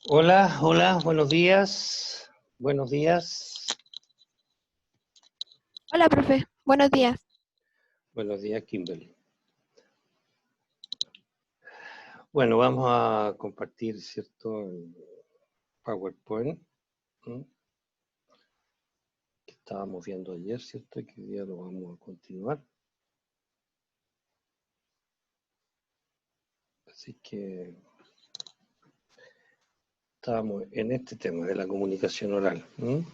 Hola, hola, buenos días. Buenos días. Hola, profe. Buenos días. Buenos días, Kimberly. Bueno, vamos a compartir, ¿cierto? El PowerPoint, ¿no? Que estábamos viendo ayer, ¿cierto? Y que hoy día lo vamos a continuar. Así que estábamos en este tema de la comunicación oral, ¿no?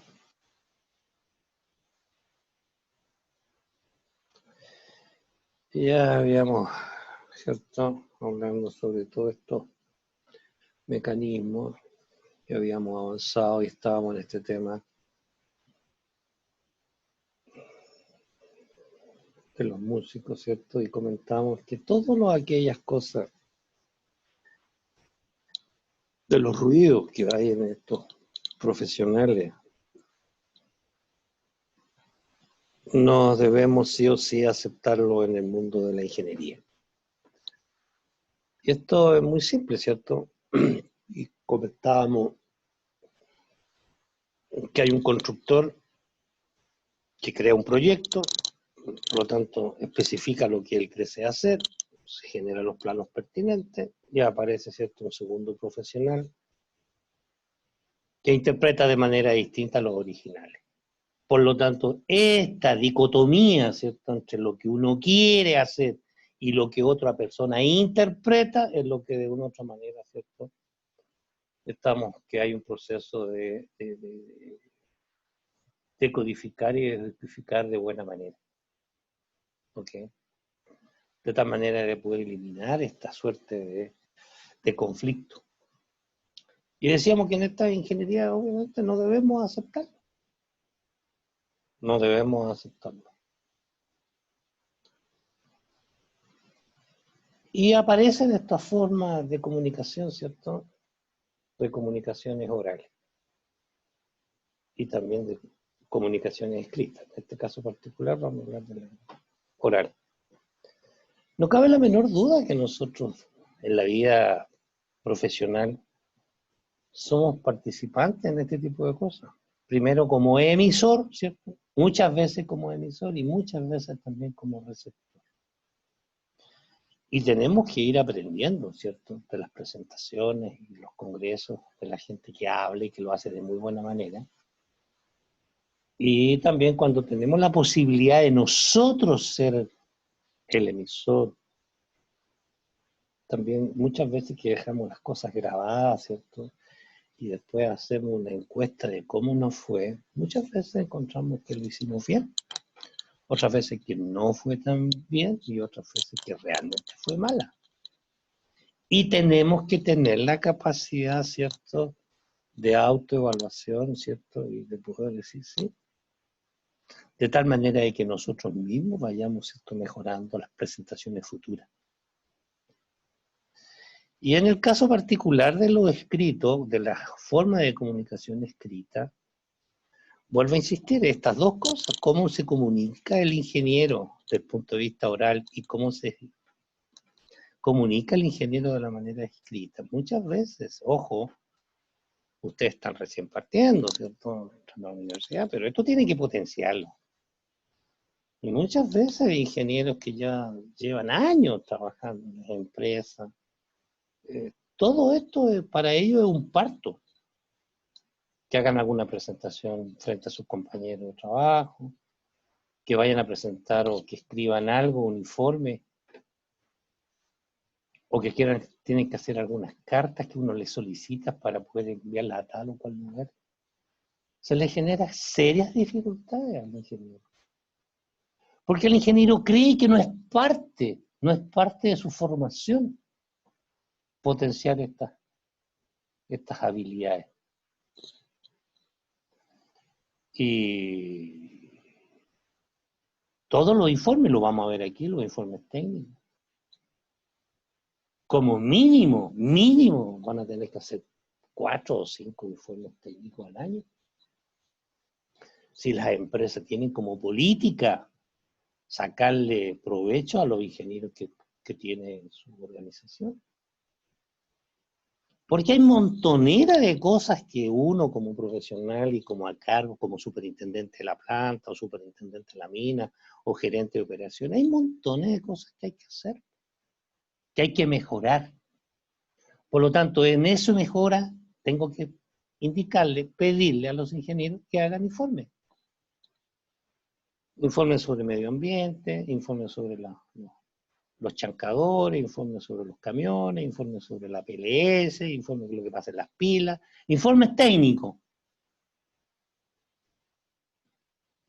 Ya habíamos, ¿cierto? Hablando sobre todos estos mecanismos que habíamos avanzado y estábamos en este tema de los músicos, ¿cierto? Y comentamos que todas aquellas cosas de los ruidos que hay en estos profesionales, no debemos sí o sí aceptarlo en el mundo de la ingeniería. Y esto es muy simple, ¿cierto? Y comentábamos que hay un constructor que crea un proyecto, por lo tanto especifica lo que él cree hacer, se generan los planos pertinentes, y aparece, ¿cierto?, un segundo profesional que interpreta de manera distinta los originales. Por lo tanto, esta dicotomía, ¿cierto?, entre lo que uno quiere hacer y lo que otra persona interpreta es lo que de una u otra manera, ¿cierto?, que hay un proceso de codificar y de rectificar de buena manera. ¿Ok? De tal manera de poder eliminar esta suerte de conflicto. Y decíamos que en esta ingeniería obviamente no debemos aceptarlo. No debemos aceptarlo. Y aparecen estas formas de comunicación, ¿cierto?, de comunicaciones orales y también de comunicaciones escritas. En este caso particular vamos a hablar de la oral. No cabe la menor duda que nosotros en la vida profesional somos participantes en este tipo de cosas. Primero como emisor, ¿cierto? Muchas veces como emisor y muchas veces también como receptor. Y tenemos que ir aprendiendo, ¿cierto?, de las presentaciones y los congresos, de la gente que habla y que lo hace de muy buena manera. Y también cuando tenemos la posibilidad de nosotros ser el emisor, también muchas veces que dejamos las cosas grabadas, ¿cierto? Y después hacemos una encuesta de cómo nos fue, muchas veces encontramos que lo hicimos bien, otras veces que no fue tan bien y otras veces que realmente fue mala. Y tenemos que tener la capacidad, ¿cierto?, de autoevaluación, ¿cierto? Y de poder decir sí. De tal manera de que nosotros mismos vayamos, ¿cierto?, mejorando las presentaciones futuras. Y en el caso particular de lo escrito, de la forma de comunicación escrita, vuelvo a insistir, estas dos cosas, cómo se comunica el ingeniero desde el punto de vista oral y cómo se comunica el ingeniero de la manera escrita. Muchas veces, ojo, ustedes están recién partiendo, ¿cierto?, en la universidad, pero esto tiene que potenciarlo. Y muchas veces hay ingenieros que ya llevan años trabajando en las empresas. Todo esto para ellos es un parto. Que hagan alguna presentación frente a sus compañeros de trabajo, que vayan a presentar o que escriban algo, un informe, o que tienen que hacer algunas cartas que uno les solicita para poder enviarlas a tal o cual lugar. Se les genera serias dificultades al ingeniero. Porque el ingeniero cree que no es parte de su formación potenciar estas habilidades. Y todos los informes, lo vamos a ver aquí, los informes técnicos. Como mínimo, van a tener que hacer 4 o 5 informes técnicos al año. Si las empresas tienen como política sacarle provecho a los ingenieros que tiene su organización. Porque hay montonera de cosas que uno como profesional y como a cargo, como superintendente de la planta o superintendente de la mina o gerente de operaciones, hay montones de cosas que hay que hacer, que hay que mejorar. Por lo tanto, en eso mejora, tengo que indicarle, pedirle a los ingenieros que hagan informes. Informes sobre medio ambiente, informes sobre los chancadores, informes sobre los camiones, informes sobre la PLS, informes de lo que pasa en las pilas, informes técnicos,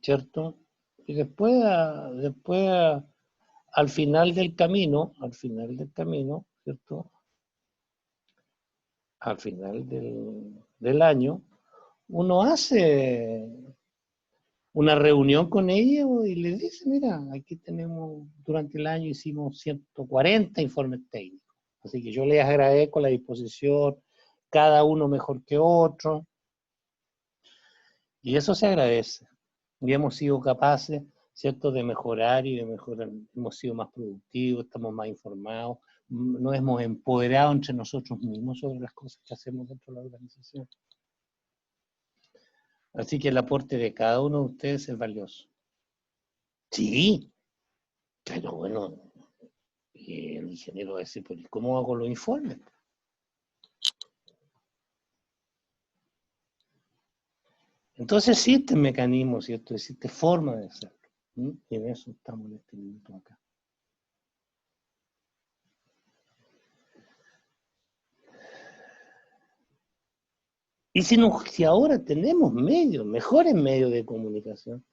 ¿cierto? Y después, al final del camino, ¿cierto? Al final del año, uno hace una reunión con ellos y les dice, mira, aquí tenemos, durante el año hicimos 140 informes técnicos. Así que yo les agradezco la disposición, cada uno mejor que otro. Y eso se agradece. Y hemos sido capaces, ¿cierto?, de mejorar y de mejorar. Hemos sido más productivos, estamos más informados, nos hemos empoderado entre nosotros mismos sobre las cosas que hacemos dentro de la organización. Así que el aporte de cada uno de ustedes es valioso. Sí, pero bueno, el ingeniero va a decir, pues, ¿cómo hago los informes? Entonces existe mecanismo, ¿cierto? Existe forma de hacerlo. Y en eso estamos en este minuto acá. Y si ahora tenemos medios, mejores medios de comunicación,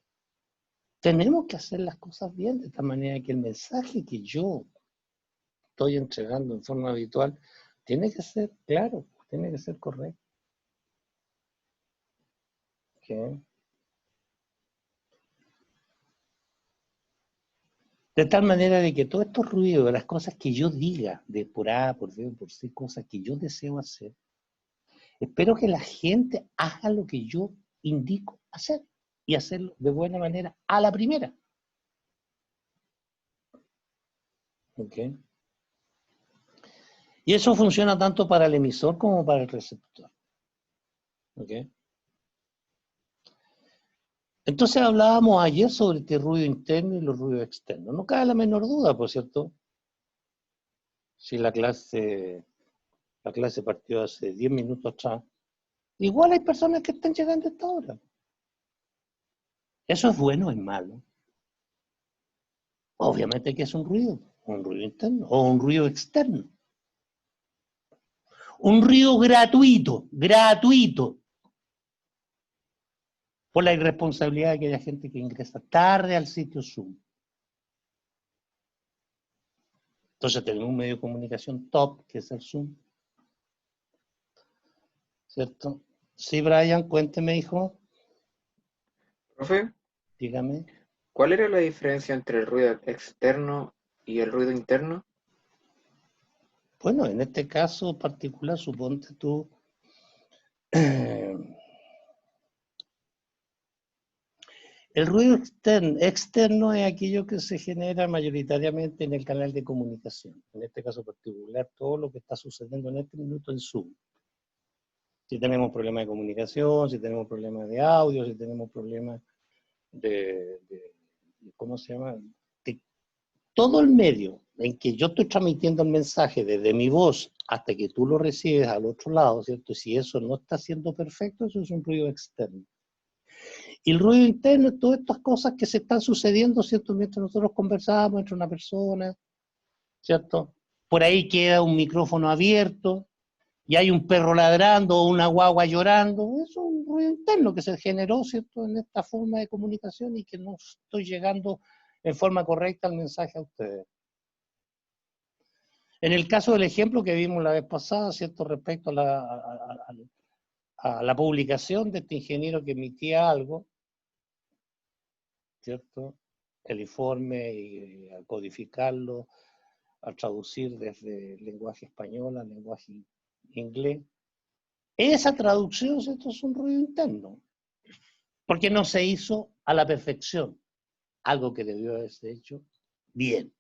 tenemos que hacer las cosas bien, de esta manera que el mensaje que yo estoy entregando en forma habitual tiene que ser claro, tiene que ser correcto. ¿Okay? De tal manera de que todos estos ruidos, las cosas que yo diga, de por A, por B, por C, cosas que yo deseo hacer, espero que la gente haga lo que yo indico hacer y hacerlo de buena manera a la primera. ¿Ok? Y eso funciona tanto para el emisor como para el receptor. ¿Ok? Entonces hablábamos ayer sobre este ruido interno y los ruidos externos. No cabe la menor duda, por cierto, si la clase partió hace 10 minutos atrás, igual hay personas que están llegando a esta hora. ¿Eso es bueno o es malo? Obviamente que es un ruido interno o un ruido externo. Un ruido gratuito, por la irresponsabilidad de aquella gente que ingresa tarde al sitio Zoom. Entonces tenemos un medio de comunicación top, que es el Zoom. ¿Cierto? Sí, Brian, cuénteme, hijo. Profe, Dígame. ¿cuál era la diferencia entre el ruido externo y el ruido interno? Bueno, en este caso particular, suponte tú, el ruido externo es aquello que se genera mayoritariamente en el canal de comunicación. En este caso particular, todo lo que está sucediendo en este minuto en Zoom. Si tenemos problemas de comunicación, si tenemos problemas de audio, si tenemos problemas ¿cómo se llama? De todo el medio en que yo estoy transmitiendo el mensaje desde mi voz hasta que tú lo recibes al otro lado, ¿cierto? Si eso no está siendo perfecto, eso es un ruido externo. Y el ruido interno es todas estas cosas que se están sucediendo, ¿cierto? Mientras nosotros conversamos entre una persona, ¿cierto? Por ahí queda un micrófono abierto y hay un perro ladrando o una guagua llorando. Eso es un ruido interno que se generó, ¿cierto? En esta forma de comunicación y que no estoy llegando en forma correcta el mensaje a ustedes. En el caso del ejemplo que vimos la vez pasada, ¿cierto? Respecto a la publicación de este ingeniero que emitía algo, ¿cierto? El informe y a codificarlo, a traducir desde el lenguaje español al lenguaje inglés. Esa traducción, ¿cierto? Es un ruido interno, porque no se hizo a la perfección, algo que debió haberse hecho bien.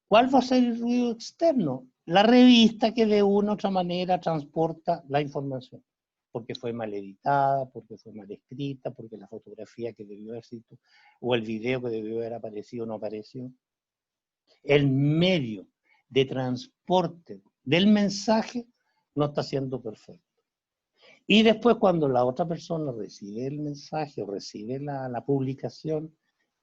¿Cuál va a ser el ruido externo? la revista que de una u otra manera transporta la información, porque fue mal editada, porque fue mal escrita, porque la fotografía que debió haber sido, o el video que debió haber aparecido no apareció. El medio de transporte del mensaje no está siendo perfecto. Y después cuando la otra persona recibe el mensaje o recibe la publicación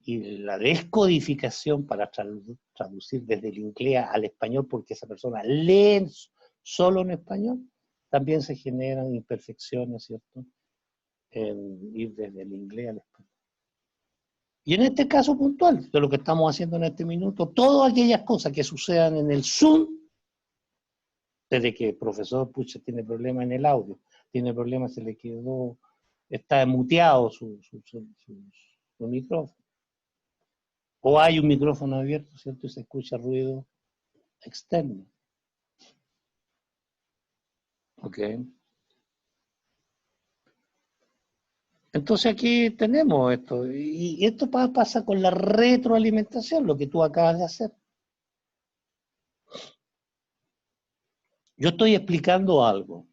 y la descodificación para traducir desde el inglés al español, porque esa persona lee solo en español, también se generan imperfecciones, ¿cierto? En ir desde el inglés al español. Y en este caso puntual, de lo que estamos haciendo en este minuto, todas aquellas cosas que sucedan en el Zoom, desde que el profesor Pucha tiene problemas en el audio, tiene problemas, se le quedó, está muteado su micrófono. O hay un micrófono abierto, ¿cierto? Y se escucha ruido externo. ¿Ok? Entonces aquí tenemos esto. Y esto pasa con la retroalimentación, lo que tú acabas de hacer. Yo estoy explicando algo.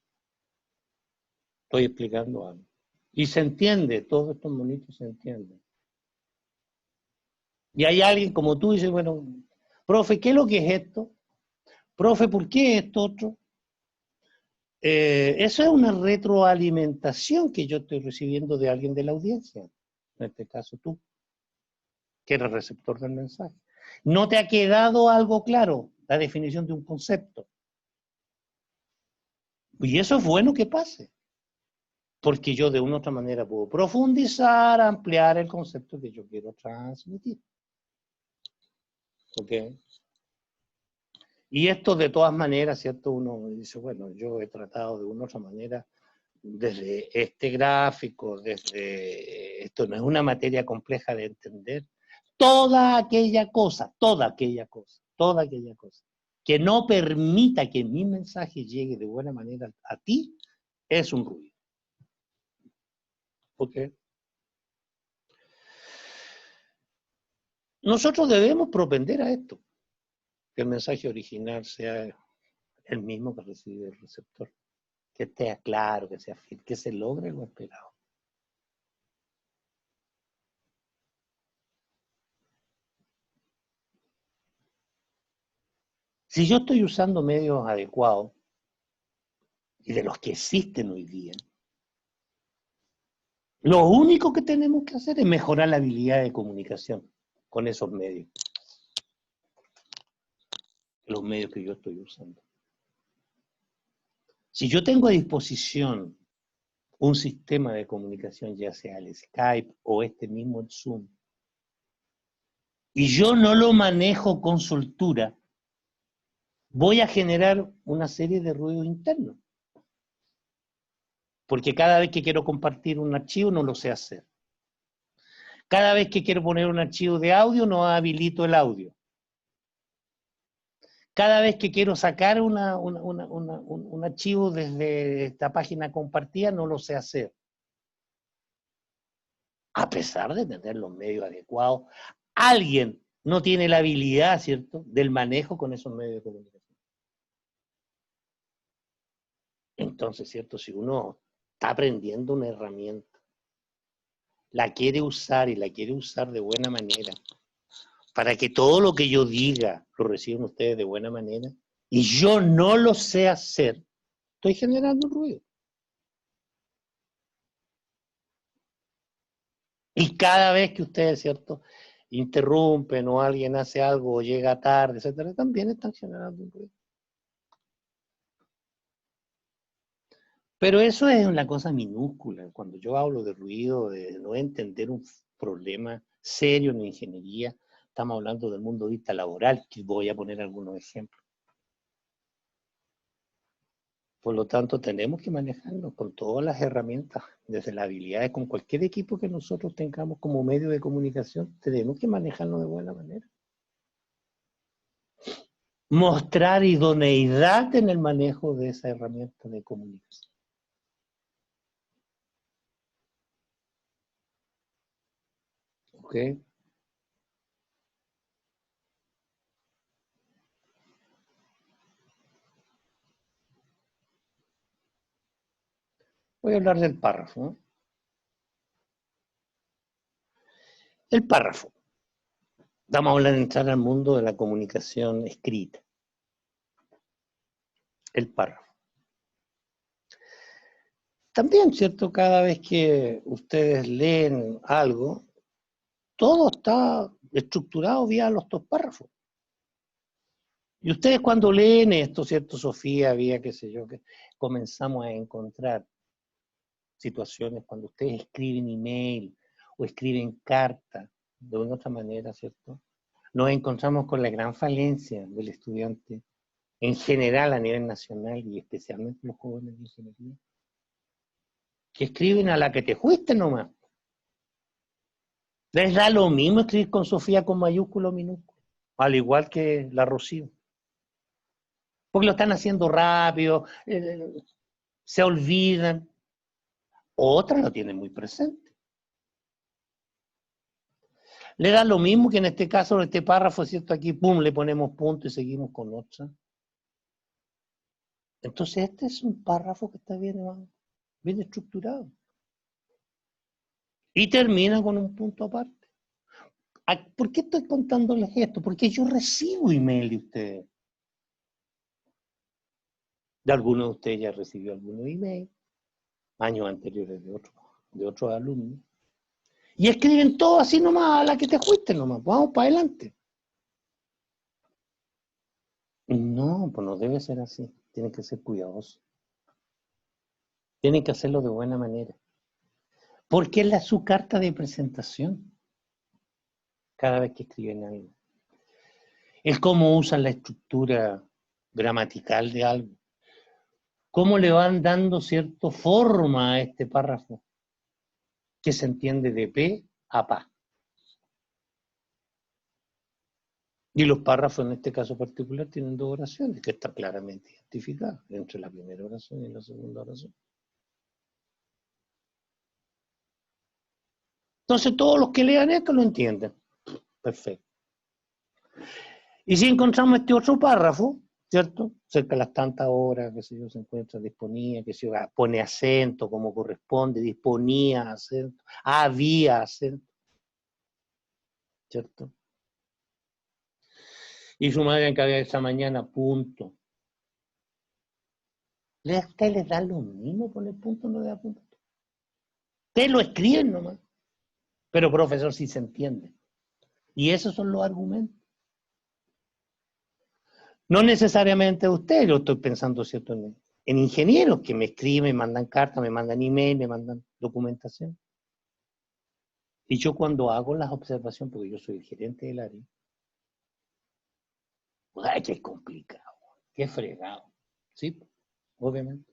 Estoy explicando algo. Y se entiende, todos estos monitos se entienden. Y hay alguien como tú dice, bueno, profe, ¿qué es lo que es esto? Profe, ¿por qué esto otro? Eso es una retroalimentación que yo estoy recibiendo de alguien de la audiencia, en este caso tú, que eres receptor del mensaje. ¿No te ha quedado algo claro? La definición de un concepto. Y eso es bueno que pase, porque yo de una u otra manera puedo profundizar, ampliar el concepto que yo quiero transmitir. ¿Ok? Y esto de todas maneras, ¿cierto? Uno dice, bueno, yo he tratado de una u otra manera, desde este gráfico, desde esto no es una materia compleja de entender, toda aquella cosa que no permita que mi mensaje llegue de buena manera a ti, es un ruido. ¿Ok? Nosotros debemos propender a esto, que el mensaje original sea el mismo que recibe el receptor, que esté claro, que sea firme, que se logre lo esperado. Si yo estoy usando medios adecuados, y de los que existen hoy día, lo único que tenemos que hacer es mejorar la habilidad de comunicación con esos medios, los medios que yo estoy usando. Si yo tengo a disposición un sistema de comunicación, ya sea el Skype o este mismo el Zoom, y yo no lo manejo con soltura, voy a generar una serie de ruidos internos. Porque cada vez que quiero compartir un archivo no lo sé hacer. Cada vez que quiero poner un archivo de audio no habilito el audio. Cada vez que quiero sacar un archivo desde esta página compartida no lo sé hacer. A pesar de tener los medios adecuados, alguien no tiene la habilidad, ¿cierto?, del manejo con esos medios de comunicación. Entonces, ¿cierto?, si uno está aprendiendo una herramienta, la quiere usar y la quiere usar de buena manera, para que todo lo que yo diga lo reciban ustedes de buena manera, y yo no lo sé hacer, estoy generando un ruido. Y cada vez que ustedes, ¿cierto?, interrumpen o alguien hace algo o llega tarde, etcétera, también están generando un ruido. Pero eso es una cosa minúscula. Cuando yo hablo de ruido, de no entender un problema serio en ingeniería, estamos hablando del mundo de vista laboral, que voy a poner algunos ejemplos. Por lo tanto, tenemos que manejarnos con todas las herramientas, desde las habilidades, con cualquier equipo que nosotros tengamos como medio de comunicación, tenemos que manejarnos de buena manera. Mostrar idoneidad en el manejo de esa herramienta de comunicación. ¿Ok? Voy a hablar del párrafo, ¿no? El párrafo. Vamos a hablar de entrar al mundo de la comunicación escrita. El párrafo. También, ¿cierto? Cada vez que ustedes leen algo, todo está estructurado vía los dos párrafos. Y ustedes cuando leen esto, ¿cierto, Sofía? Vía, qué sé yo, que comenzamos a encontrar situaciones cuando ustedes escriben email o escriben carta de una otra manera, ¿cierto? Nos encontramos con la gran falencia del estudiante en general a nivel nacional y especialmente los jóvenes de ingeniería, que escriben a la que te fuiste nomás. Les da lo mismo escribir con Sofía con mayúsculo o minúsculo, al igual que la Rocío. Porque lo están haciendo rápido, se olvidan. Otras lo tienen muy presente. Le da lo mismo que en este caso, en este párrafo, ¿cierto? Aquí, pum, le ponemos punto y seguimos con otra. Entonces este es un párrafo que está bien estructurado. Y termina con un punto aparte. ¿Por qué estoy contándoles esto? Porque yo recibo email de ustedes. De algunos de ustedes ya recibió algunos email, años anteriores de otros alumnos. Y escriben todo así nomás, a la que te fuiste nomás, vamos para adelante. No, pues no debe ser así, tienen que ser cuidadosos. Tienen que hacerlo de buena manera. Porque es su carta de presentación cada vez que escriben algo. Es cómo usan la estructura gramatical de algo. Cómo le van dando cierta forma a este párrafo que se entiende de pe a pa. Y los párrafos en este caso particular tienen dos oraciones que están claramente identificadas entre la primera oración y la segunda oración. Entonces todos los que lean esto lo entienden. Perfecto. Y si encontramos este otro párrafo, ¿cierto? Cerca de las tantas horas, que se encuentra disponía, que se pone acento como corresponde, disponía acento, había acento, ¿cierto? Y su madre encargada esa mañana, punto. ¿A usted les da lo mismo poner punto o no le da punto? Ustedes lo escriben nomás. Pero profesor, sí se entiende. Y esos son los argumentos. No necesariamente usted, yo estoy pensando, ¿cierto?, en ingenieros que me escriben, me mandan cartas, me mandan email, me mandan documentación. Y yo cuando hago las observaciones, porque yo soy el gerente del área, ¡ay, qué complicado! ¡Qué fregado! Sí, obviamente.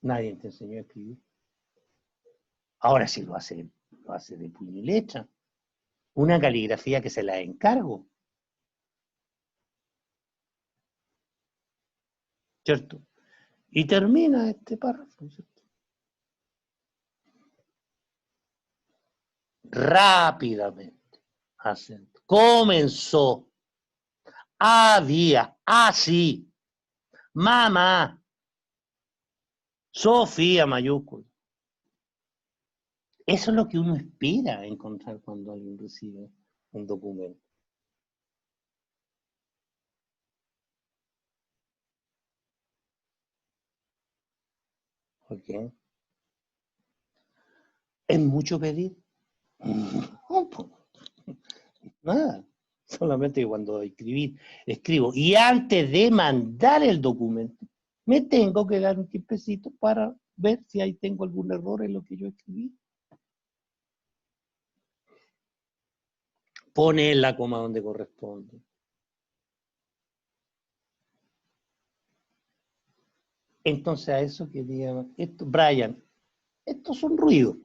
Nadie te enseñó a escribir. Ahora sí lo hace de puño y letra. Una caligrafía que se la encargo. ¿Cierto? Y termina este párrafo, ¿cierto? Rápidamente. Acento. Comenzó. Había. Así. Mamá. Sofía mayúscula. Eso es lo que uno espera encontrar cuando alguien recibe un documento. ¿Ok? ¿Es mucho pedir? No, pues, nada. Solamente cuando escribo. Y antes de mandar el documento, me tengo que dar un tiempecito para ver si ahí tengo algún error en lo que yo escribí. Pone la coma donde corresponde. Entonces a eso quería... Brian, estos son ruidos.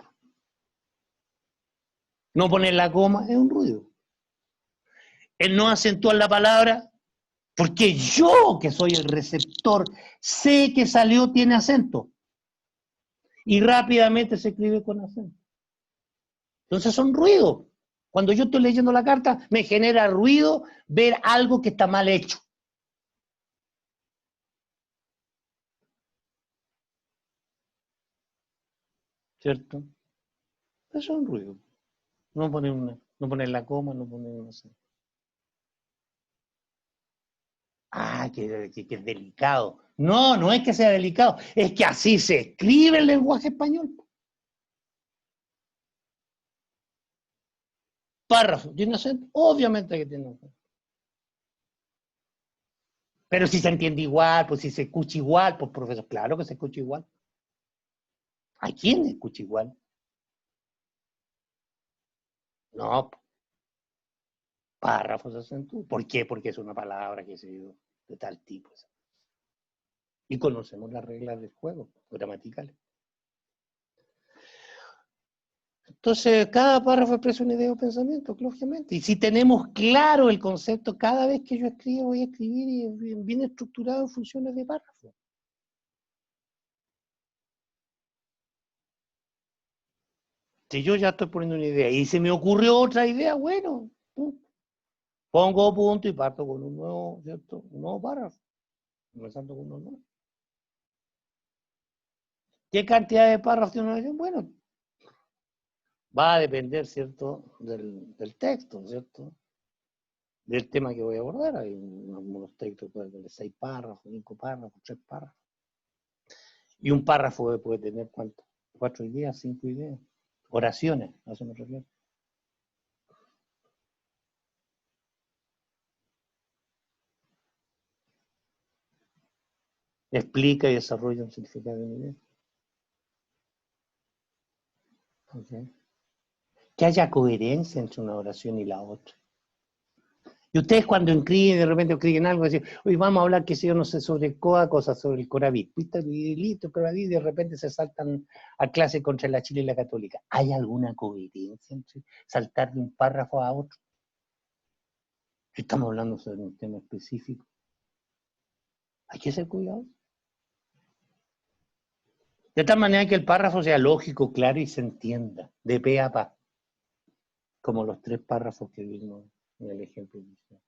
No poner la coma es un ruido. El no acentuar la palabra, porque yo, que soy el receptor, sé que salió, tiene acento. Y rápidamente se escribe con acento. Entonces son ruidos. Cuando yo estoy leyendo la carta, me genera ruido ver algo que está mal hecho. ¿cierto? Eso es un ruido. No poner la coma, no poner una C. Ah, que es delicado. No, no es que sea delicado, es que así se escribe el lenguaje español. Párrafo, ¿tiene acento? Obviamente que tiene acento. Pero si se entiende igual, pues si se escucha igual, pues profesor, claro que se escucha igual. ¿A quién escucha igual? No, párrafos acentúan. ¿Por qué? Porque es una palabra que se dio de tal tipo. Y conocemos las reglas del juego, gramaticales. Entonces, cada párrafo expresa una idea o pensamiento, lógicamente. Y si tenemos claro el concepto, cada vez que yo escribo, voy a escribir y bien estructurado en funciones de párrafo. Si yo ya estoy poniendo una idea y se me ocurrió otra idea, bueno, pongo punto y parto con un nuevo, ¿cierto? Un nuevo párrafo. Empezando con uno nuevo. ¿Qué cantidad de párrafos tiene una oración? Bueno, va a depender, ¿cierto? Del texto, ¿cierto? Del tema que voy a abordar. Hay algunos textos pueden tener 6 párrafos, 5 párrafos, 3 párrafos. Y un párrafo puede tener, ¿cuánto? 4 ideas, 5 ideas. Oraciones, a eso me refiero. Explica y desarrolla un significado de una idea. Okay. Que haya coherencia entre una oración y la otra. Y ustedes cuando escriben, de repente escriben algo, dicen, hoy vamos a hablar, qué sé yo, no sé, sobre cosas, sobre el Coravit. Y listo, Coravit, de repente se saltan a clase contra la Chile y la Católica. ¿Hay alguna coherencia entre saltar de un párrafo a otro? Estamos hablando sobre un tema específico. Hay que ser cuidadosos. De tal manera que el párrafo sea lógico, claro y se entienda, de pe a pa. Como los 3 párrafos que vimos en el ejemplo inicial.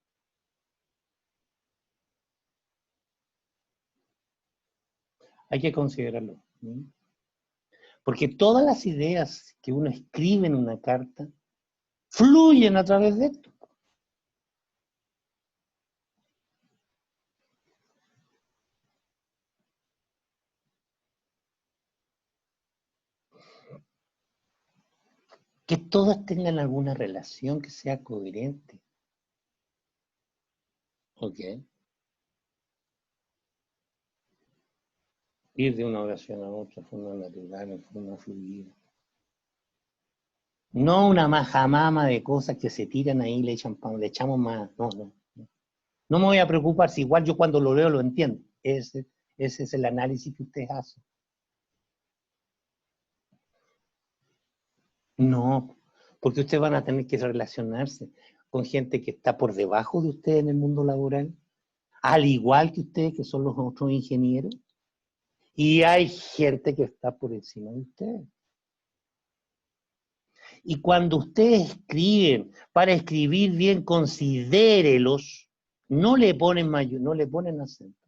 Hay que considerarlo. Porque todas las ideas que uno escribe en una carta fluyen a través de esto. Que todas tengan alguna relación que sea coherente. ¿Ok? Ir de una oración a otra, forma natural, en forma fluida. No una majamama de cosas que se tiran ahí y le echamos más. No, no. No me voy a preocupar si igual yo cuando lo leo lo entiendo. Ese es el análisis que ustedes hacen. No, porque ustedes van a tener que relacionarse con gente que está por debajo de ustedes en el mundo laboral, al igual que ustedes que son los otros ingenieros, y hay gente que está por encima de ustedes. Y cuando ustedes escriben, para escribir bien, considérelos, no le ponen no le ponen acento.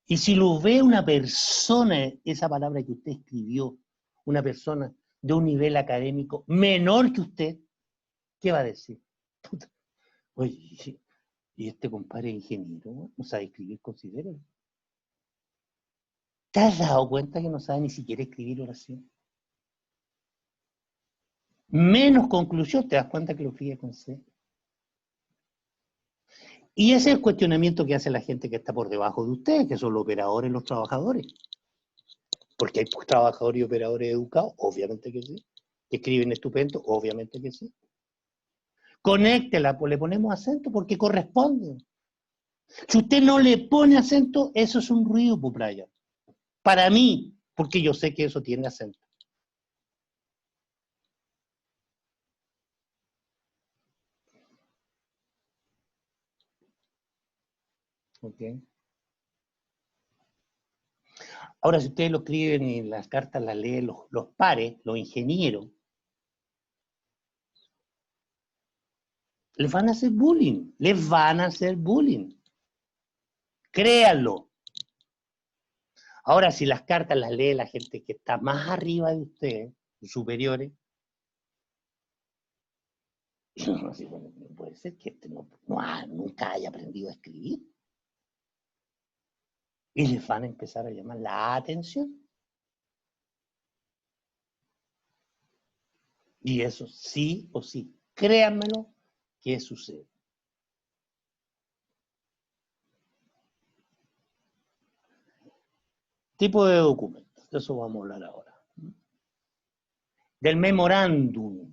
Y si lo ve una persona, esa palabra que usted escribió, una persona de un nivel académico menor que usted, ¿qué va a decir? Puta, oye, y este compadre ingeniero no sabe escribir, considéralo. ¿Te has dado cuenta que no sabe ni siquiera escribir oración? Menos conclusión, te das cuenta que lo escribe con C. Y ese es el cuestionamiento que hace la gente que está por debajo de ustedes, que son los operadores, los trabajadores. Porque hay trabajadores y operadores educados, obviamente que sí. Que escriben estupendo, obviamente que sí. Conéctela, pues le ponemos acento porque corresponde. Si usted no le pone acento, eso es un ruido, Pupraya. Para mí, porque yo sé que eso tiene acento. ¿Ok? Ahora, si ustedes lo escriben y las cartas las leen los pares, los ingenieros, les van a hacer bullying. Les van a hacer bullying. Créanlo. Ahora, si las cartas las lee la gente que está más arriba de ustedes, superiores, y uno dice, bueno, no puede ser que este nunca haya aprendido a escribir. Y les van a empezar a llamar la atención. Y eso sí o sí, créanmelo, que sucede. Tipo de documentos, de eso vamos a hablar ahora. Del memorándum,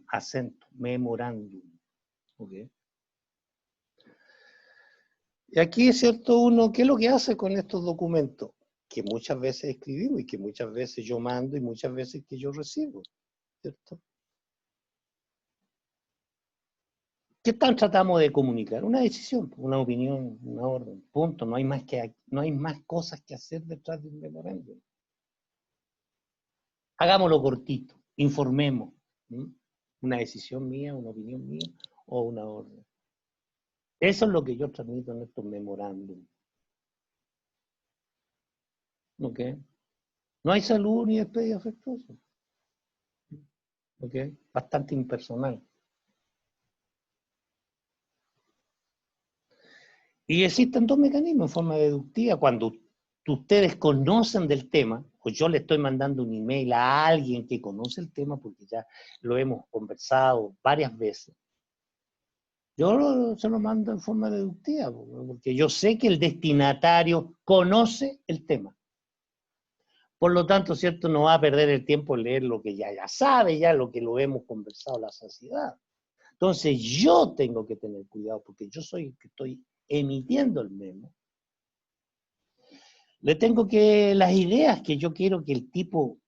acento, memorándum. ¿Okay? Y aquí es cierto uno, ¿qué es lo que hace con estos documentos? Que muchas veces escribimos y que muchas veces yo mando y muchas veces que yo recibo, ¿cierto? ¿Qué tal tratamos de comunicar? Una decisión, una opinión, una orden, punto. No hay más cosas que hacer detrás de un memorándum. Hagámoslo cortito, informemos. ¿Sí? Una decisión mía, una opinión mía o una orden. Eso es lo que yo transmito en estos memorándum. ¿Ok? No hay salud ni despedio afectuoso. ¿Ok? Bastante impersonal. Y existen dos mecanismos en forma deductiva. Cuando ustedes conocen del tema, o yo le estoy mandando un email a alguien que conoce el tema, porque ya lo hemos conversado varias veces, yo se lo mando en forma deductiva, porque yo sé que el destinatario conoce el tema. Por lo tanto, ¿cierto? No va a perder el tiempo en leer lo que ya sabe, ya lo que lo hemos conversado la saciedad. Entonces yo tengo que tener cuidado, porque yo soy el que estoy emitiendo el memo. Le tengo que, las ideas que yo quiero que el tipo,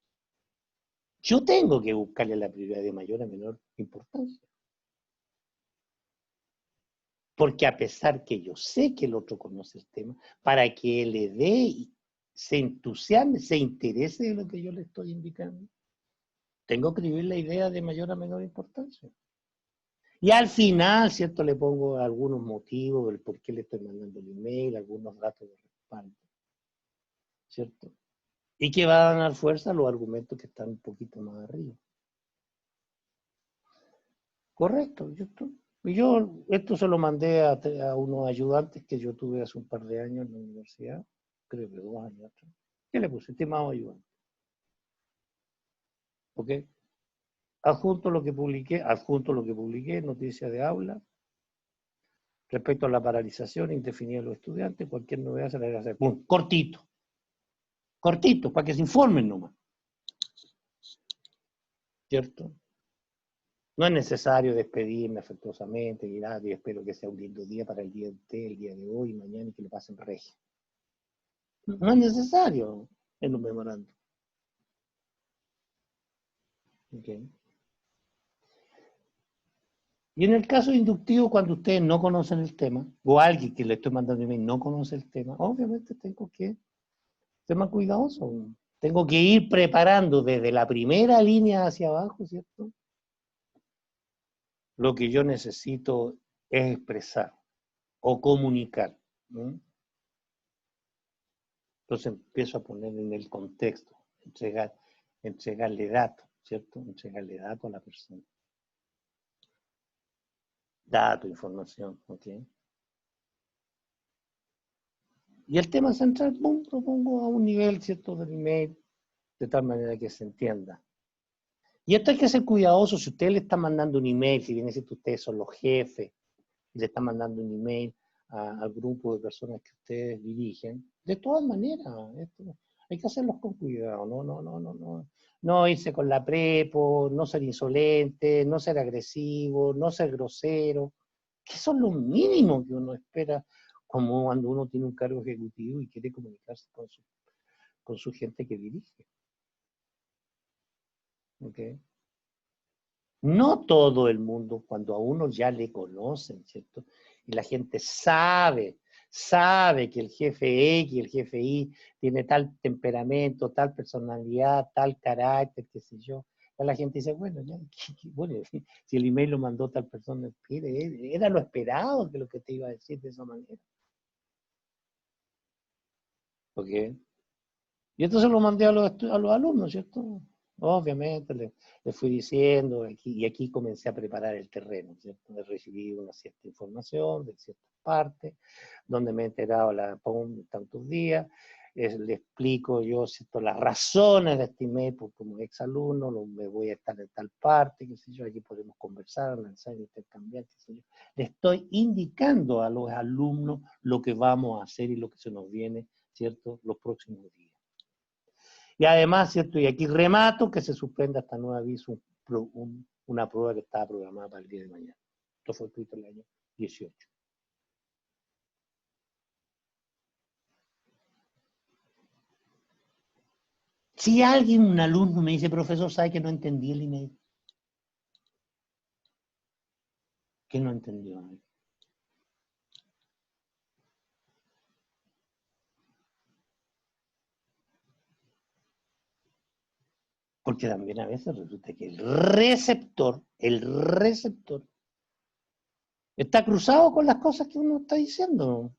yo tengo que buscarle la prioridad de mayor a menor importancia. Porque a pesar que yo sé que el otro conoce el tema, para que le dé, se entusiasme, se interese de lo que yo le estoy indicando, tengo que escribir la idea de mayor a menor importancia. Y al final, ¿cierto? Le pongo algunos motivos del por qué le estoy mandando el email, algunos datos de respaldo, ¿cierto? Y que van a dar fuerza a los argumentos que están un poquito más arriba. Correcto, yo esto se lo mandé a unos ayudantes que yo tuve hace un par de años en la universidad, creo que 2 años atrás. ¿Qué le puse? Estimado ayudante. ¿Ok? Adjunto lo que publiqué, noticia de aula, respecto a la paralización indefinida de los estudiantes, cualquier novedad se le debe hacer. ¡Pum! Cortito, para que se informen nomás. ¿Cierto? No es necesario despedirme afectuosamente, y espero que sea un lindo día para el día de usted, el día de hoy, mañana, y que le pasen regio. No es necesario en los memorandos. Okay. Y en el caso inductivo, cuando ustedes no conocen el tema, o alguien que le estoy mandando email no conoce el tema, obviamente tengo que ser más cuidadoso. Tengo que ir preparando desde la primera línea hacia abajo, ¿cierto? Lo que yo necesito es expresar o comunicar. ¿No? Entonces empiezo a poner en el contexto, entregarle datos, ¿cierto? Entregarle datos a la persona. Datos, información, ¿ok? Y el tema central, ¡pum!, lo pongo a un nivel, ¿cierto?, del email, de tal manera que se entienda. Y esto hay que ser cuidadoso. Si usted le está mandando un email, si bien es cierto, ustedes son los jefes, y le está mandando un email al grupo de personas que ustedes dirigen, de todas maneras, hay que hacerlos con cuidado, no irse con la prepo, no ser insolente, no ser agresivo, no ser grosero, que son lo mínimo que uno espera como cuando uno tiene un cargo ejecutivo y quiere comunicarse con su gente que dirige. ¿Okay? No todo el mundo, cuando a uno ya le conocen, ¿cierto? Y la gente sabe que el jefe X y el jefe Y tiene tal temperamento, tal personalidad, tal carácter, qué sé yo. Ya la gente dice, bueno, bueno, si el email lo mandó tal persona, era lo esperado que lo que te iba a decir de esa manera. ¿Ok? Y entonces lo mandé a los alumnos, ¿cierto? Obviamente les fui diciendo, y aquí comencé a preparar el terreno, ¿cierto? He recibido una cierta información de ciertas partes, donde me he enterado tantos días, le explico yo, ¿cierto?, las razones de este email, porque como exalumno me voy a estar en tal parte, qué sé yo, allí podemos conversar, analizar, intercambiar, qué sé yo. Le estoy indicando a los alumnos lo que vamos a hacer y lo que se nos viene, ¿cierto?, los próximos días. Y además, ¿cierto? Y aquí remato que se suspenda hasta nuevo aviso una prueba que estaba programada para el día de mañana. Esto fue escrito el año 18. Si alguien, un alumno, me dice, profesor, ¿sabe que no entendí el email? ¿Qué no entendió? Porque también a veces resulta que el receptor está cruzado con las cosas que uno está diciendo.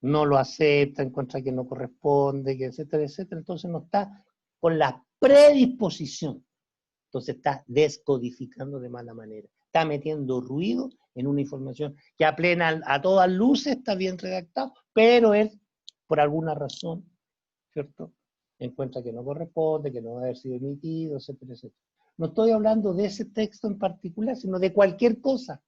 No lo acepta, encuentra que no corresponde, que etcétera, etcétera. Entonces no está con la predisposición. Entonces está descodificando de mala manera. Está metiendo ruido en una información que a todas luces está bien redactado, pero él, por alguna razón, ¿cierto?, encuentra que no corresponde, que no debe haber sido emitido, etcétera, etcétera. No estoy hablando de ese texto en particular, sino de cualquier cosa.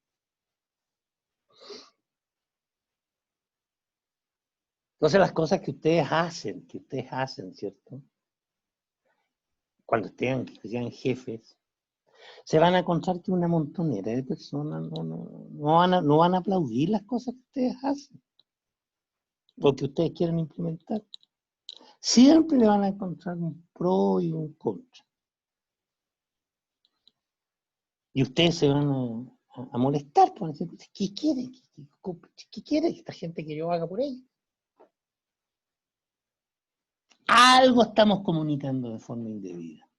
Entonces las cosas que ustedes hacen, ¿cierto?, cuando sean jefes, se van a encontrar que una montonera de personas no van a aplaudir las cosas que ustedes hacen, o que ustedes quieren implementar. Siempre le van a encontrar un pro y un contra. Y ustedes se van a molestar, por decir, ¿qué quiere? ¿Qué quiere esta gente que yo haga por ella? Algo estamos comunicando de forma indebida.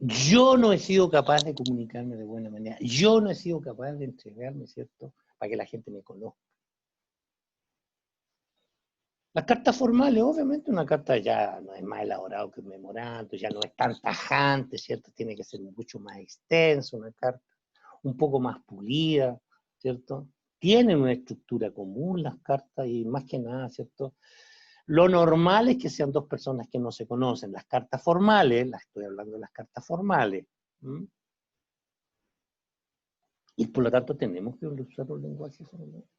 Yo no he sido capaz de comunicarme de buena manera. Yo no he sido capaz de entregarme, ¿cierto?, para que la gente me conozca. Las cartas formales, obviamente una carta ya no es más elaborado que un memorando, ya no es tan tajante, ¿cierto? Tiene que ser mucho más extensa, una carta un poco más pulida, ¿cierto? Tienen una estructura común las cartas y más que nada, ¿cierto? Lo normal es que sean dos personas que no se conocen. Las cartas formales, estoy hablando de las cartas formales, ¿m? Y por lo tanto tenemos que usar los lenguajes formales.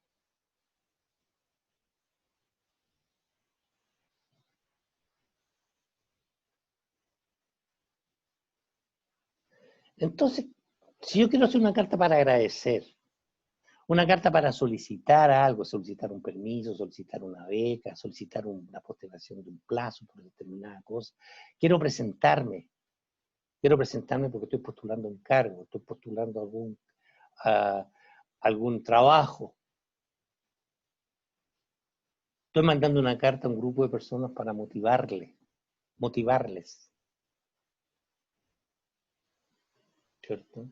Entonces, si yo quiero hacer una carta para agradecer, una carta para solicitar algo, solicitar un permiso, solicitar una beca, solicitar una postergación de un plazo por determinada cosa, quiero presentarme porque estoy postulando un cargo, estoy postulando algún trabajo. Estoy mandando una carta a un grupo de personas para motivarles. ¿Cierto?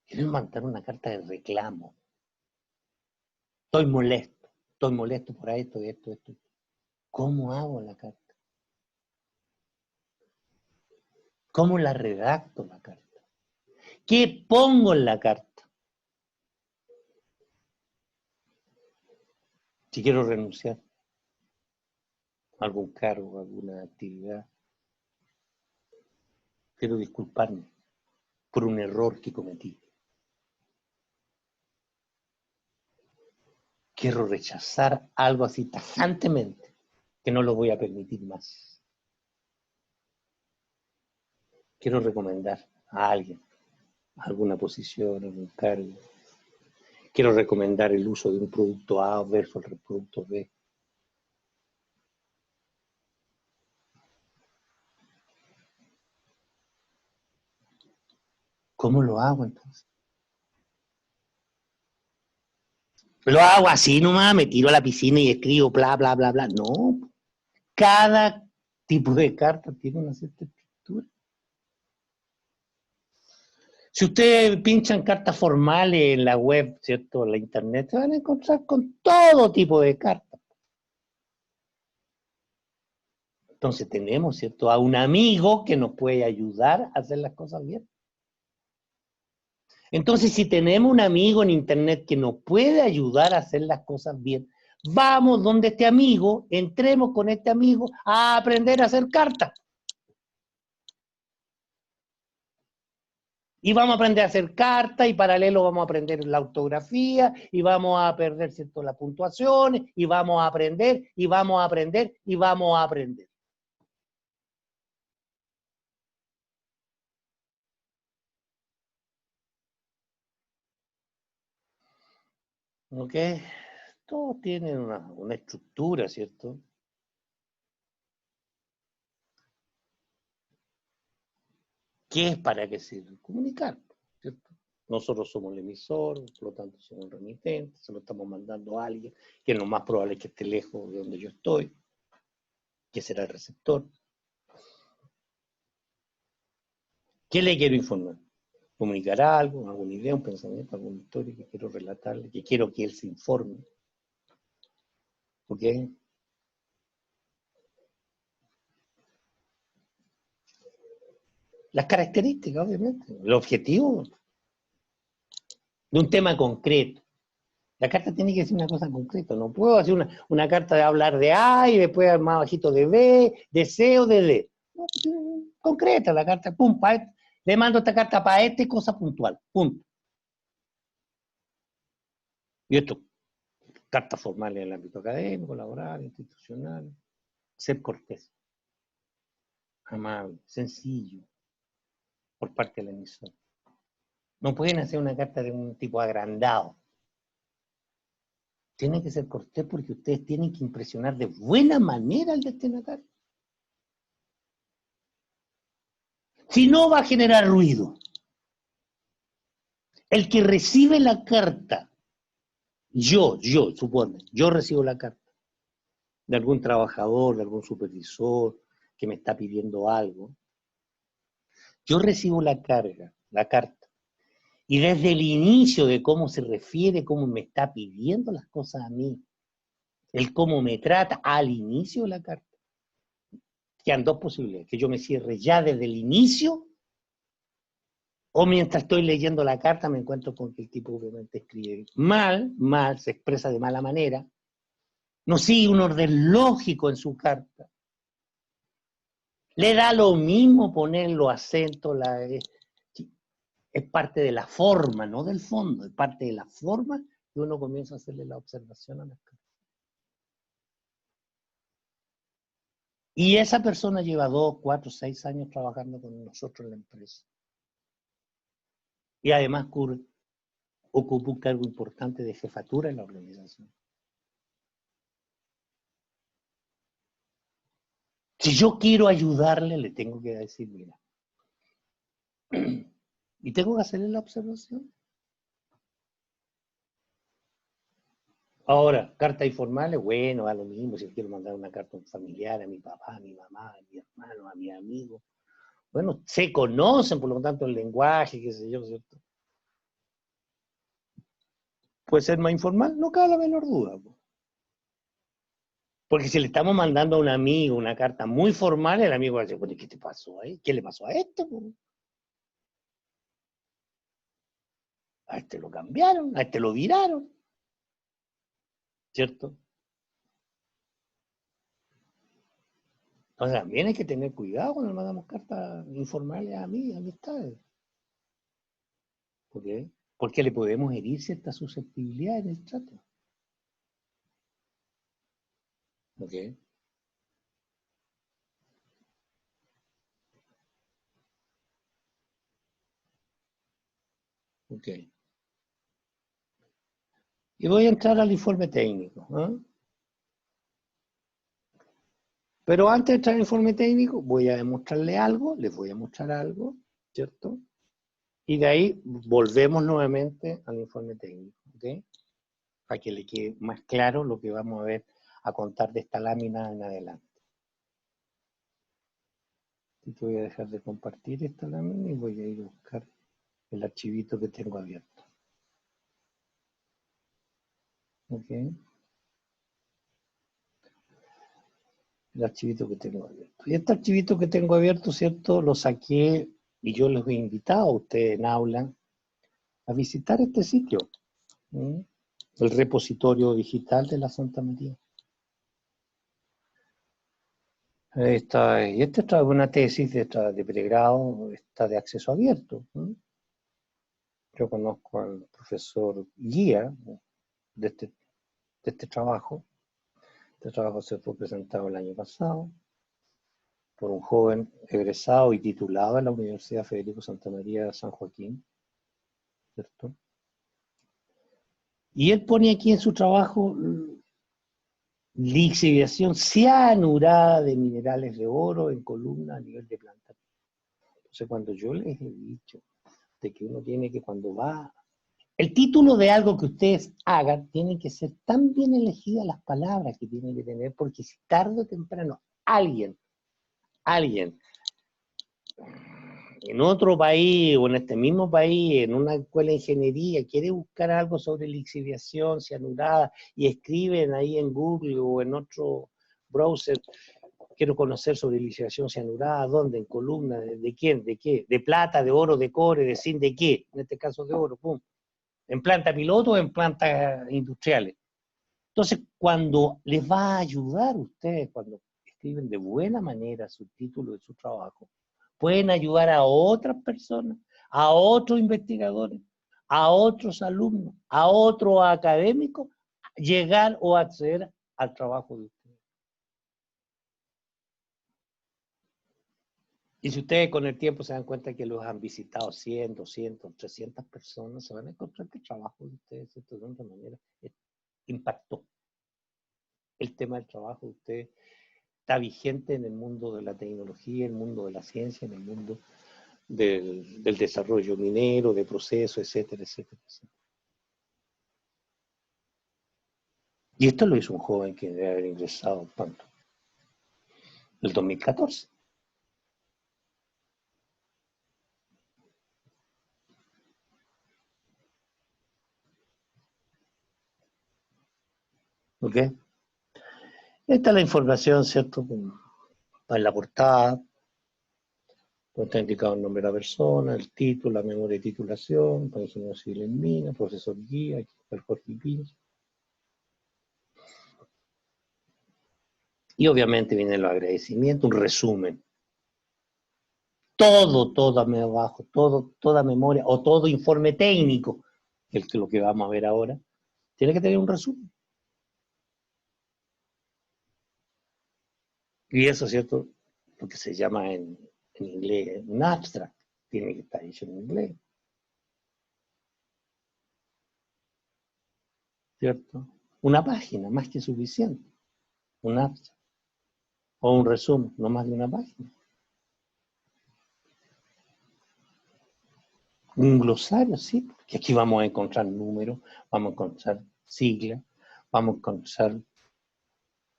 Quiero mandar una carta de reclamo. Estoy molesto por esto. ¿Cómo hago la carta? ¿Cómo la redacto la carta? ¿Qué pongo en la carta? Si quiero renunciar a algún cargo, a alguna actividad, quiero disculparme por un error que cometí. Quiero rechazar algo así tajantemente, que no lo voy a permitir más. Quiero recomendar a alguien, alguna posición, algún cargo. Quiero recomendar el uso de un producto A versus el producto B. ¿Cómo lo hago entonces? Lo hago así nomás, me tiro a la piscina y escribo bla, bla, bla, bla. No, cada tipo de carta tiene una cierta estructura. Si ustedes pinchan cartas formales en la web, ¿cierto? En la internet, se van a encontrar con todo tipo de cartas. Entonces tenemos, ¿cierto?, a un amigo que nos puede ayudar a hacer las cosas bien. Entonces, si tenemos un amigo en internet que nos puede ayudar a hacer las cosas bien, vamos donde este amigo, entremos con este amigo a aprender a hacer cartas. Y vamos a aprender a hacer cartas, y paralelo vamos a aprender la ortografía, y vamos a aprender, ¿cierto?, las puntuaciones, y vamos a aprender, y vamos a aprender, y vamos a aprender. ¿Ok? Todo tiene una estructura, ¿cierto? ¿Qué es para qué sirve? Comunicar, ¿cierto? Nosotros somos el emisor, por lo tanto somos el remitente, se lo estamos mandando a alguien, que lo más probable es que esté lejos de donde yo estoy, que será el receptor. ¿Qué le quiero informar? Comunicar algo, alguna idea, un pensamiento, alguna historia que quiero relatarle, que quiero que él se informe. ¿Ok? Las características, obviamente, el objetivo de un tema concreto. La carta tiene que ser una cosa concreta. No puedo hacer una carta de hablar de A y después más bajito de B, de C o de D. No, concreta la carta. Pum, le mando esta carta para esta cosa puntual. Punto. Y esto, cartas formales en el ámbito académico, laboral, institucional. Ser cortés, amable, sencillo, por parte del emisor. No pueden hacer una carta de un tipo agrandado. Tiene que ser cortés porque ustedes tienen que impresionar de buena manera al destinatario. Si no, va a generar ruido. El que recibe la carta, yo recibo la carta de algún trabajador, de algún supervisor que me está pidiendo algo. Yo recibo la carta, y desde el inicio de cómo se refiere, cómo me está pidiendo las cosas a mí, el cómo me trata al inicio de la carta, quedan dos posibilidades: que yo me cierre ya desde el inicio, o mientras estoy leyendo la carta me encuentro con que el tipo obviamente escribe mal, se expresa de mala manera, no sigue un orden lógico en su carta, le da lo mismo poner los acentos, es parte de la forma, no del fondo, es parte de la forma que uno comienza a hacerle la observación a las cartas. Y esa persona lleva 2, 4, 6 años trabajando con nosotros en la empresa. Y además ocupa un cargo importante de jefatura en la organización. Si yo quiero ayudarle, le tengo que decir, mira, y tengo que hacerle la observación. Ahora, cartas informales, bueno, a lo mismo, si quiero mandar una carta a un familiar, a mi papá, a mi mamá, a mi hermano, a mi amigo, bueno, se conocen, por lo tanto, el lenguaje, qué sé yo, ¿cierto? ¿Puede ser más informal? No cabe la menor duda. Porque si le estamos mandando a un amigo una carta muy formal, el amigo va a decir, bueno, ¿qué te pasó ahí? ¿Qué le pasó a esto? A este lo cambiaron, a este lo viraron, ¿cierto? Entonces también hay que tener cuidado cuando le mandamos cartas informales a amistades. ¿Por qué? Porque le podemos herir cierta susceptibilidad en el trato. ¿Ok? Ok. Y voy a entrar al informe técnico. ¿Eh? Pero antes de entrar al informe técnico, voy a demostrarle algo, les voy a mostrar algo, ¿cierto? Y de ahí volvemos nuevamente al informe técnico, ¿ok? Para que le quede más claro lo que vamos a ver, a contar de esta lámina en adelante. Y voy a dejar de compartir esta lámina y voy a ir a buscar el archivito que tengo abierto. ¿Ok? El archivito que tengo abierto. Y este archivito que tengo abierto, ¿cierto? Lo saqué y yo les he invitado a ustedes en aula a visitar este sitio, ¿sí? El repositorio digital de la Santa María. Y esta es una tesis de pregrado, está de acceso abierto, ¿sí? Yo conozco al profesor guía de este trabajo. Este trabajo se fue presentado el año pasado por un joven egresado y titulado en la Universidad Federico Santa María de San Joaquín, ¿cierto? Y él pone aquí en su trabajo lixiviación cianurada de minerales de oro en columna a nivel de planta. Entonces, cuando yo les he dicho de que uno tiene que, cuando va, el título de algo que ustedes hagan, tiene que ser tan bien elegidas las palabras que tienen que tener, porque si tarde o temprano alguien en otro país o en este mismo país, en una escuela de ingeniería, quiere buscar algo sobre lixiviación cianurada y escriben ahí en Google o en otro browser, quiero conocer sobre lixiviación cianurada, ¿dónde? En columna, ¿de quién? ¿De qué? ¿De plata, de oro, de cobre, de zinc, de qué? En este caso de oro, pum. ¿En planta piloto o en plantas industriales? Entonces, cuando les va a ayudar a ustedes, cuando escriben de buena manera su título de su trabajo, pueden ayudar a otras personas, a otros investigadores, a otros alumnos, a otros académicos, llegar o acceder al trabajo de ustedes. Y si ustedes con el tiempo se dan cuenta que los han visitado 100, 200, 300 personas, se van a encontrar que el trabajo de ustedes, de alguna manera, impactó. El tema del trabajo de ustedes está vigente en el mundo de la tecnología, en el mundo de la ciencia, en el mundo del desarrollo minero, de procesos, etcétera, etcétera, etcétera. Y esto lo hizo un joven que debe haber ingresado, ¿cuánto? El 2014. ¿Ok? Esta es la información, ¿cierto? En la portada, donde está indicado el nombre de la persona, el título, la memoria de titulación, para ingeniero civil en mina, profesor guía, el Jorge Pins. Y obviamente vienen los agradecimientos, un resumen. Todo abajo, toda memoria o todo informe técnico, que es lo que vamos a ver ahora, tiene que tener un resumen. Y eso, ¿cierto? Lo que se llama en inglés un abstract, tiene que estar hecho en inglés. ¿Cierto? Una página, más que suficiente. Un abstract. O un resumen, no más de una página. Un glosario, sí, porque aquí vamos a encontrar números, vamos a encontrar siglas, vamos a encontrar.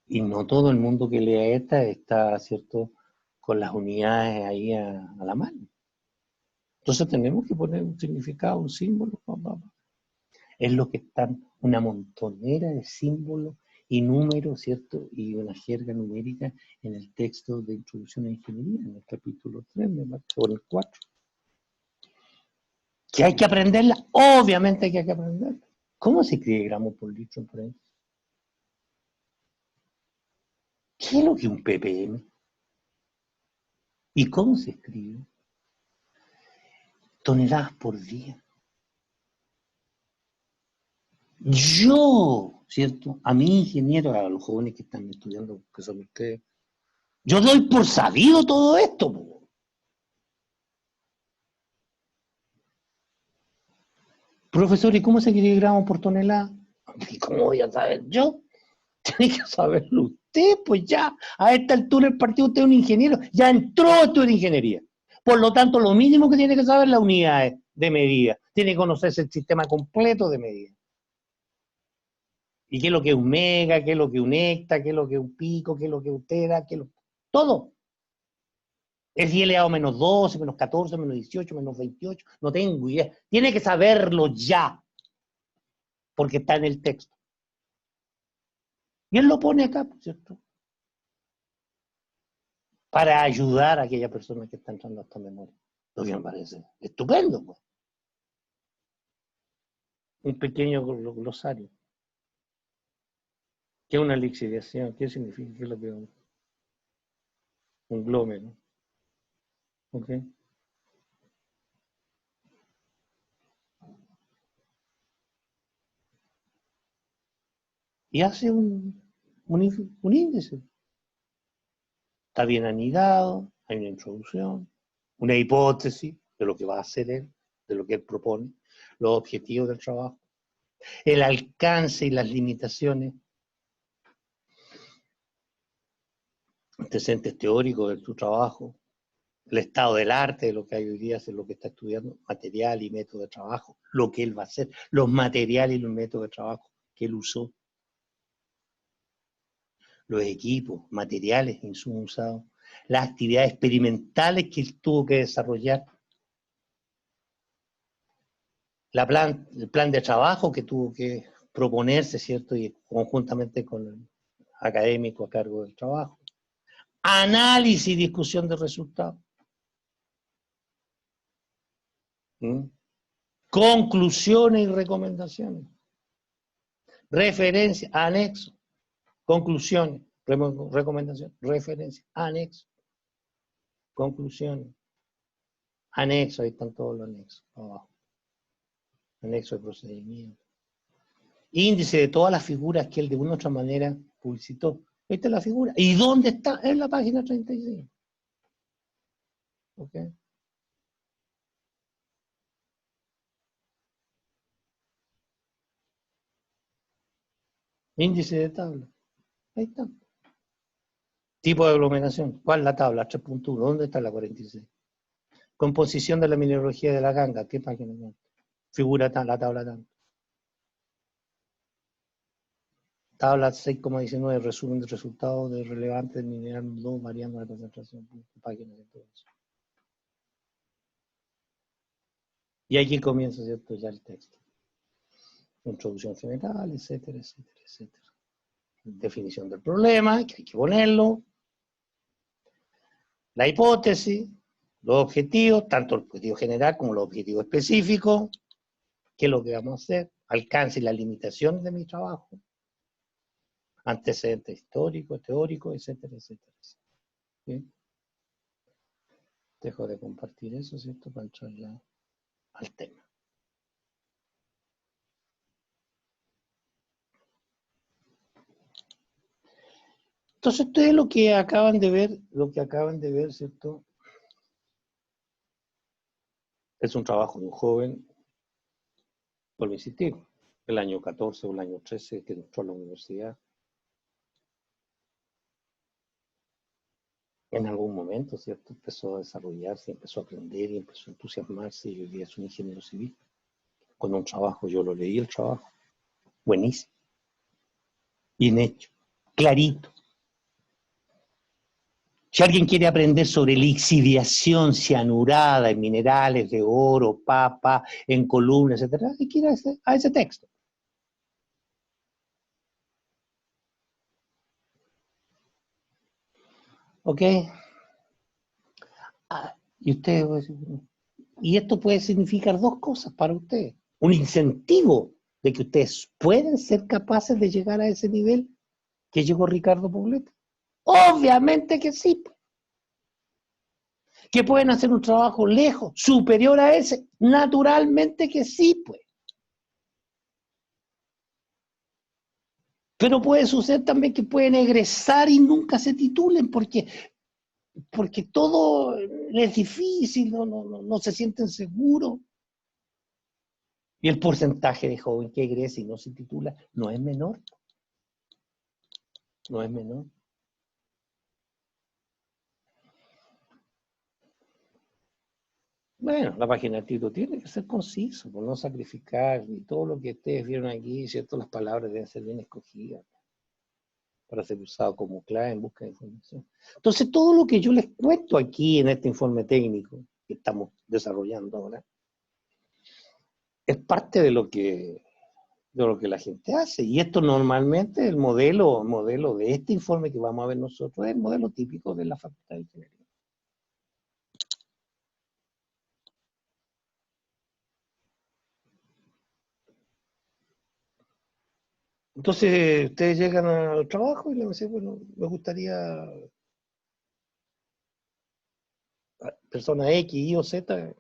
Y no todo el mundo que lea esta está, ¿cierto?, con las unidades ahí a la mano. Entonces tenemos que poner un significado, un símbolo. Es lo que están una montonera de símbolos y números, ¿cierto? Y una jerga numérica en el texto de Introducción a Ingeniería, en el capítulo 3, o en el 4. ¿Que hay que aprenderla? Obviamente que hay que aprenderla. ¿Cómo se escribe gramos por litro en paréntesis? ¿Qué es lo que es un ppm? ¿Y cómo se escribe? Toneladas por día. Yo, ¿cierto? A mi ingeniero, a los jóvenes que están estudiando, que son ustedes, yo doy por sabido todo esto. Po. Profesor, ¿y cómo se escribe gramos por tonelada? ¿Y cómo voy a saber yo? Tiene que saberlo usted, pues ya. A esta altura del partido usted es un ingeniero, ya entró a estudiar ingeniería. Por lo tanto, lo mínimo que tiene que saber es la unidad de medida. Tiene que conocerse el sistema completo de medida. ¿Y qué es lo que es un mega? ¿Qué es lo que es un hecta? ¿Qué es lo que es un pico? ¿Qué es lo que es un tera? ¿Qué es lo... Todo. Es 10 elevado a menos 12, menos 14, menos 18, menos 28, no tengo idea. Tiene que saberlo ya, porque está en el texto. Y él lo pone acá, ¿cierto? Para ayudar a aquella persona que está entrando a esta memoria. Lo que me parece estupendo, pues. Un pequeño glosario. ¿Qué es una lixiviación? ¿Qué significa? ¿Qué es lo que es un glome, no? ¿Ok? Y hace un índice. Está bien anidado, hay una introducción, una hipótesis de lo que va a hacer él, de lo que él propone, los objetivos del trabajo, el alcance y las limitaciones, antecedentes teóricos de tu trabajo, el estado del arte de lo que hay hoy día, es lo que está estudiando, material y método de trabajo, lo que él va a hacer, los materiales y los métodos de trabajo que él usó, los equipos, materiales, insumos usados, las actividades experimentales que él tuvo que desarrollar, el plan de trabajo que tuvo que proponerse, ¿cierto? Y conjuntamente con el académico a cargo del trabajo. Análisis y discusión de resultados. Conclusiones y recomendaciones. Referencia, anexo. Conclusiones, recomendaciones, referencia, anexo. Conclusiones. Anexo, ahí están todos los anexos, abajo. Anexo de procedimiento. Índice de todas las figuras que él de una u otra manera publicitó. Esta es la figura. ¿Y dónde está? En la página 35. ¿Ok? Índice de tabla. Ahí está. Tipo de aglomeración. ¿Cuál es la tabla? 3.1. ¿Dónde está la 46? Composición de la mineralogía de la ganga. ¿Qué página? Figura la tabla tanto. Tabla 6,19. Resumen de resultados de relevante del mineral 2 variando la concentración. Página de todo eso. Y aquí comienza, ¿cierto? Ya el texto. Introducción general, etcétera, etcétera, etcétera. Definición del problema, que hay que ponerlo. La hipótesis, los objetivos, tanto el objetivo general como los objetivos específicos, qué es lo que vamos a hacer, alcance y las limitaciones de mi trabajo, antecedentes históricos, teóricos, etcétera, etcétera. ¿Sí? Dejo de compartir eso, ¿cierto? Para entrar ya al tema. Entonces, ustedes lo que acaban de ver, ¿cierto? Es un trabajo de un joven, vuelvo a insistir, el año 14 o el año 13 que entró a la universidad. En algún momento, ¿cierto? Empezó a desarrollarse, empezó a aprender y empezó a entusiasmarse y hoy día es un ingeniero civil. Con un trabajo, yo lo leí el trabajo, buenísimo, bien hecho, clarito. Si alguien quiere aprender sobre lixiviación cianurada en minerales de oro, papa, en columnas, etc., hay que ir a ese texto. ¿Ok? Y esto puede significar dos cosas para ustedes. Un incentivo de que ustedes pueden ser capaces de llegar a ese nivel que llegó Ricardo Poblete. Obviamente que sí. Que pueden hacer un trabajo lejos, superior a ese. Naturalmente que sí, pues. Pero puede suceder también que pueden egresar y nunca se titulen porque todo es difícil, no se sienten seguros. Y el porcentaje de joven que egresa y no se titula no es menor. No es menor. Bueno, la página del título tiene que ser conciso, por no sacrificar, y todo lo que ustedes vieron aquí, ¿cierto? Las palabras deben ser bien escogidas. para ser usado como clave en busca de información. Entonces, todo lo que yo les cuento aquí en este informe técnico que estamos desarrollando ahora, es parte de lo que la gente hace. Y esto normalmente, el modelo de este informe que vamos a ver nosotros, es el modelo típico de la Facultad de Ingeniería. Entonces, ustedes llegan al trabajo y le dicen, bueno, me gustaría persona X, Y o Z,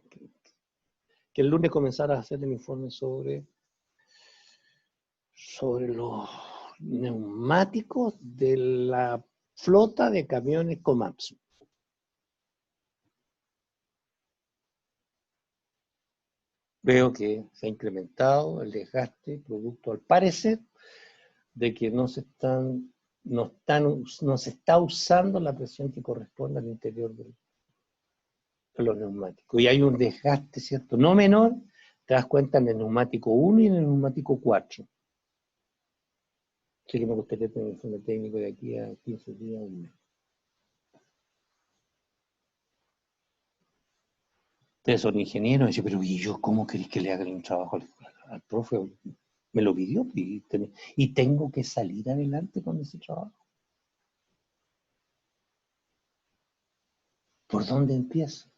que el lunes comenzara a hacer el informe sobre los neumáticos de la flota de camiones Komatsu. Veo que se ha incrementado el desgaste producto, al parecer, de que no se está usando la presión que corresponde al interior de los neumáticos. Y hay un desgaste, ¿cierto? No menor, te das cuenta en el neumático 1 y en el neumático 4. Así que me gustaría tener un informe técnico de aquí a 15 días, un mes. Ustedes son ingenieros, y dicen, pero ¿y yo cómo queréis que le haga un trabajo al profe? Me lo pidió y tengo que salir adelante con ese trabajo. ¿Por dónde empiezo?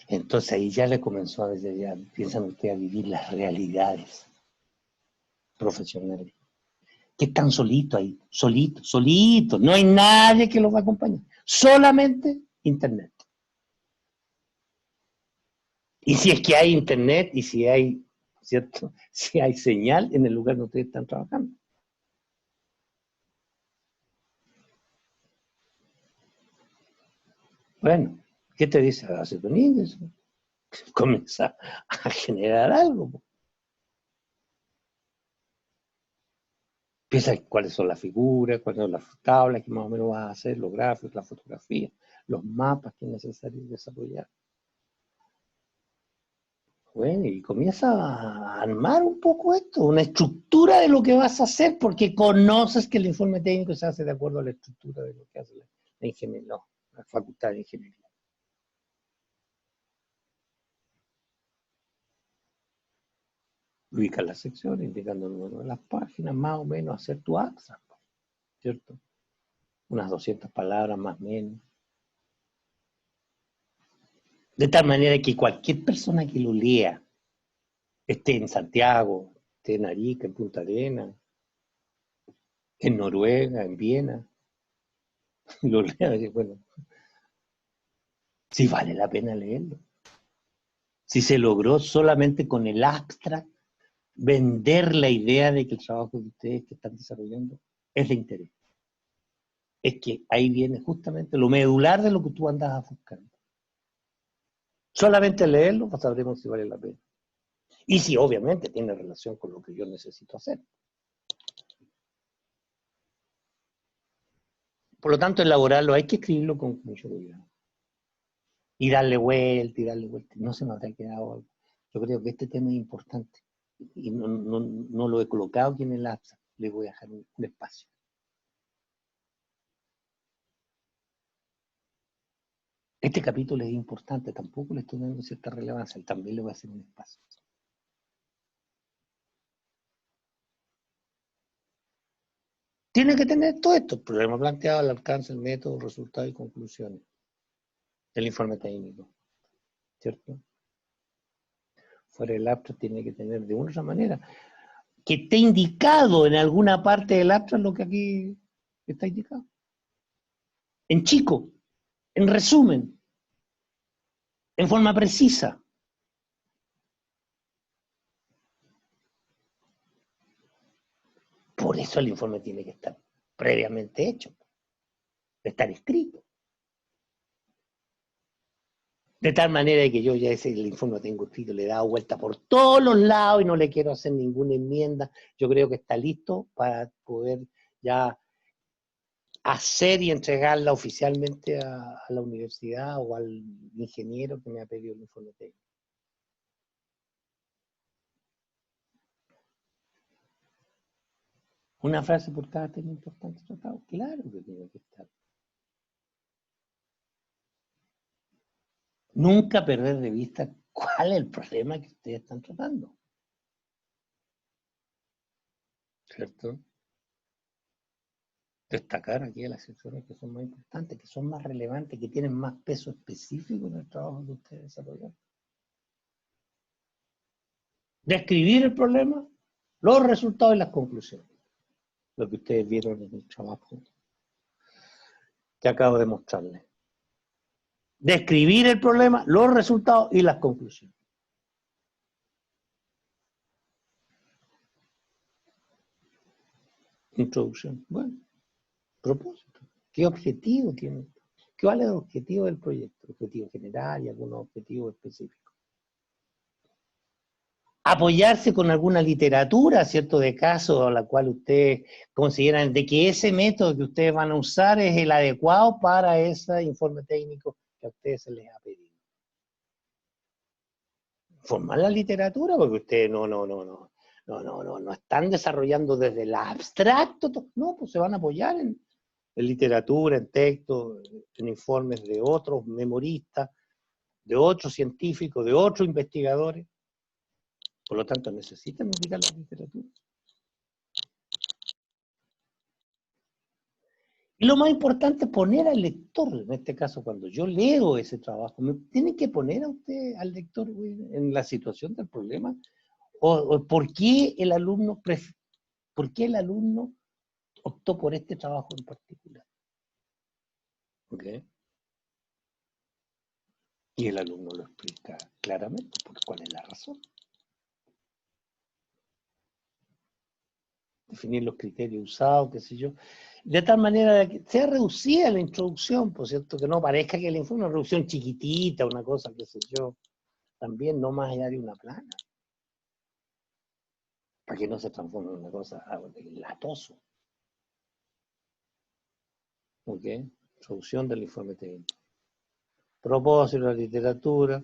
Entonces ahí ya le comenzó a decir, ya empiezan ustedes a vivir las realidades profesionales. Que están solitos ahí, solitos, no hay nadie que los va a acompañar, solamente internet. Y si es que hay internet y si hay, ¿cierto? Si hay señal en el lugar donde ustedes están trabajando. Bueno, ¿qué te dice? Acetonina, comienza a generar algo. Piensa cuáles son las figuras, cuáles son las tablas que más o menos vas a hacer, los gráficos, las fotografías, los mapas que es necesario desarrollar. Bueno, y comienza a armar un poco esto, una estructura de lo que vas a hacer, porque conoces que el informe técnico se hace de acuerdo a la estructura de lo que hace la ingeniería, no, la facultad de ingeniería. Ubicar las secciones, indicando el número de las páginas, más o menos hacer tu AXA, ¿cierto? Unas 200 palabras más o menos. De tal manera que cualquier persona que lo lea, esté en Santiago, esté en Arica, en Punta Arenas, en Noruega, en Viena, lo lea y dice, bueno, si vale la pena leerlo. Si se logró solamente con el abstract vender la idea de que el trabajo que ustedes que están desarrollando es de interés. Es que ahí viene justamente lo medular de lo que tú andas buscando. Solamente leerlo, pues sabremos si vale la pena. Y si obviamente tiene relación con lo que yo necesito hacer. Por lo tanto, elaborarlo hay que escribirlo con mucho cuidado. Y darle vuelta, y darle vuelta. No se nos habrá quedado algo. Yo creo que este tema es importante. Y no lo he colocado aquí en el abstract. Le voy a dejar un espacio. Este capítulo es importante, tampoco le estoy dando cierta relevancia, también le voy a hacer un espacio. Tiene que tener todo esto, el problema planteado, el alcance, el método, resultados y conclusiones del informe técnico, ¿cierto? Fuera del abstract tiene que tener de una u otra manera, que esté indicado en alguna parte del abstract lo que aquí está indicado. En chico, en resumen, en forma precisa. Por eso el informe tiene que estar previamente hecho, estar escrito. De tal manera que yo ya el informe lo tengo escrito, le he dado vuelta por todos los lados y no le quiero hacer ninguna enmienda. Yo creo que está listo para poder ya hacer y entregarla oficialmente a la universidad o al ingeniero que me ha pedido el informe técnico. Una frase por cada tema importante tratado. Claro que tiene que estar. Nunca perder de vista cuál es el problema que ustedes están tratando. ¿Cierto? Destacar aquí las secciones que son más importantes, que son más relevantes, que tienen más peso específico en el trabajo que ustedes desarrollan. Describir el problema, los resultados y las conclusiones. Lo que ustedes vieron en el trabajo que acabo de mostrarles. Describir el problema, los resultados y las conclusiones. Introducción. Bueno, propósito. ¿Qué objetivo tiene? ¿Cuál es el objetivo del proyecto? Objetivo general y algunos objetivos específicos. Apoyarse con alguna literatura, ¿cierto?, de caso a la cual ustedes consideran de que ese método que ustedes van a usar es el adecuado para ese informe técnico que a ustedes se les ha pedido. Formar la literatura, porque ustedes no están desarrollando desde el abstracto, no, pues se van a apoyar en literatura, en texto, en informes de otros memoristas, de otros científicos, de otros investigadores. Por lo tanto, necesitan ubicar la literatura. Y lo más importante es poner al lector, en este caso, cuando yo leo ese trabajo, me tiene que poner a usted, al lector, en la situación del problema, o por qué el alumno optó por este trabajo en particular. ¿Ok? Y el alumno lo explica claramente, porque cuál es la razón. Definir los criterios usados, qué sé yo, de tal manera que sea reducida la introducción, por cierto, que no parezca que el informe es una reducción chiquitita, una cosa, qué sé yo, también no más allá de una plana, para que no se transforme en una cosa latoso. ¿Ok? Introducción del informe técnico. Propósito de la literatura,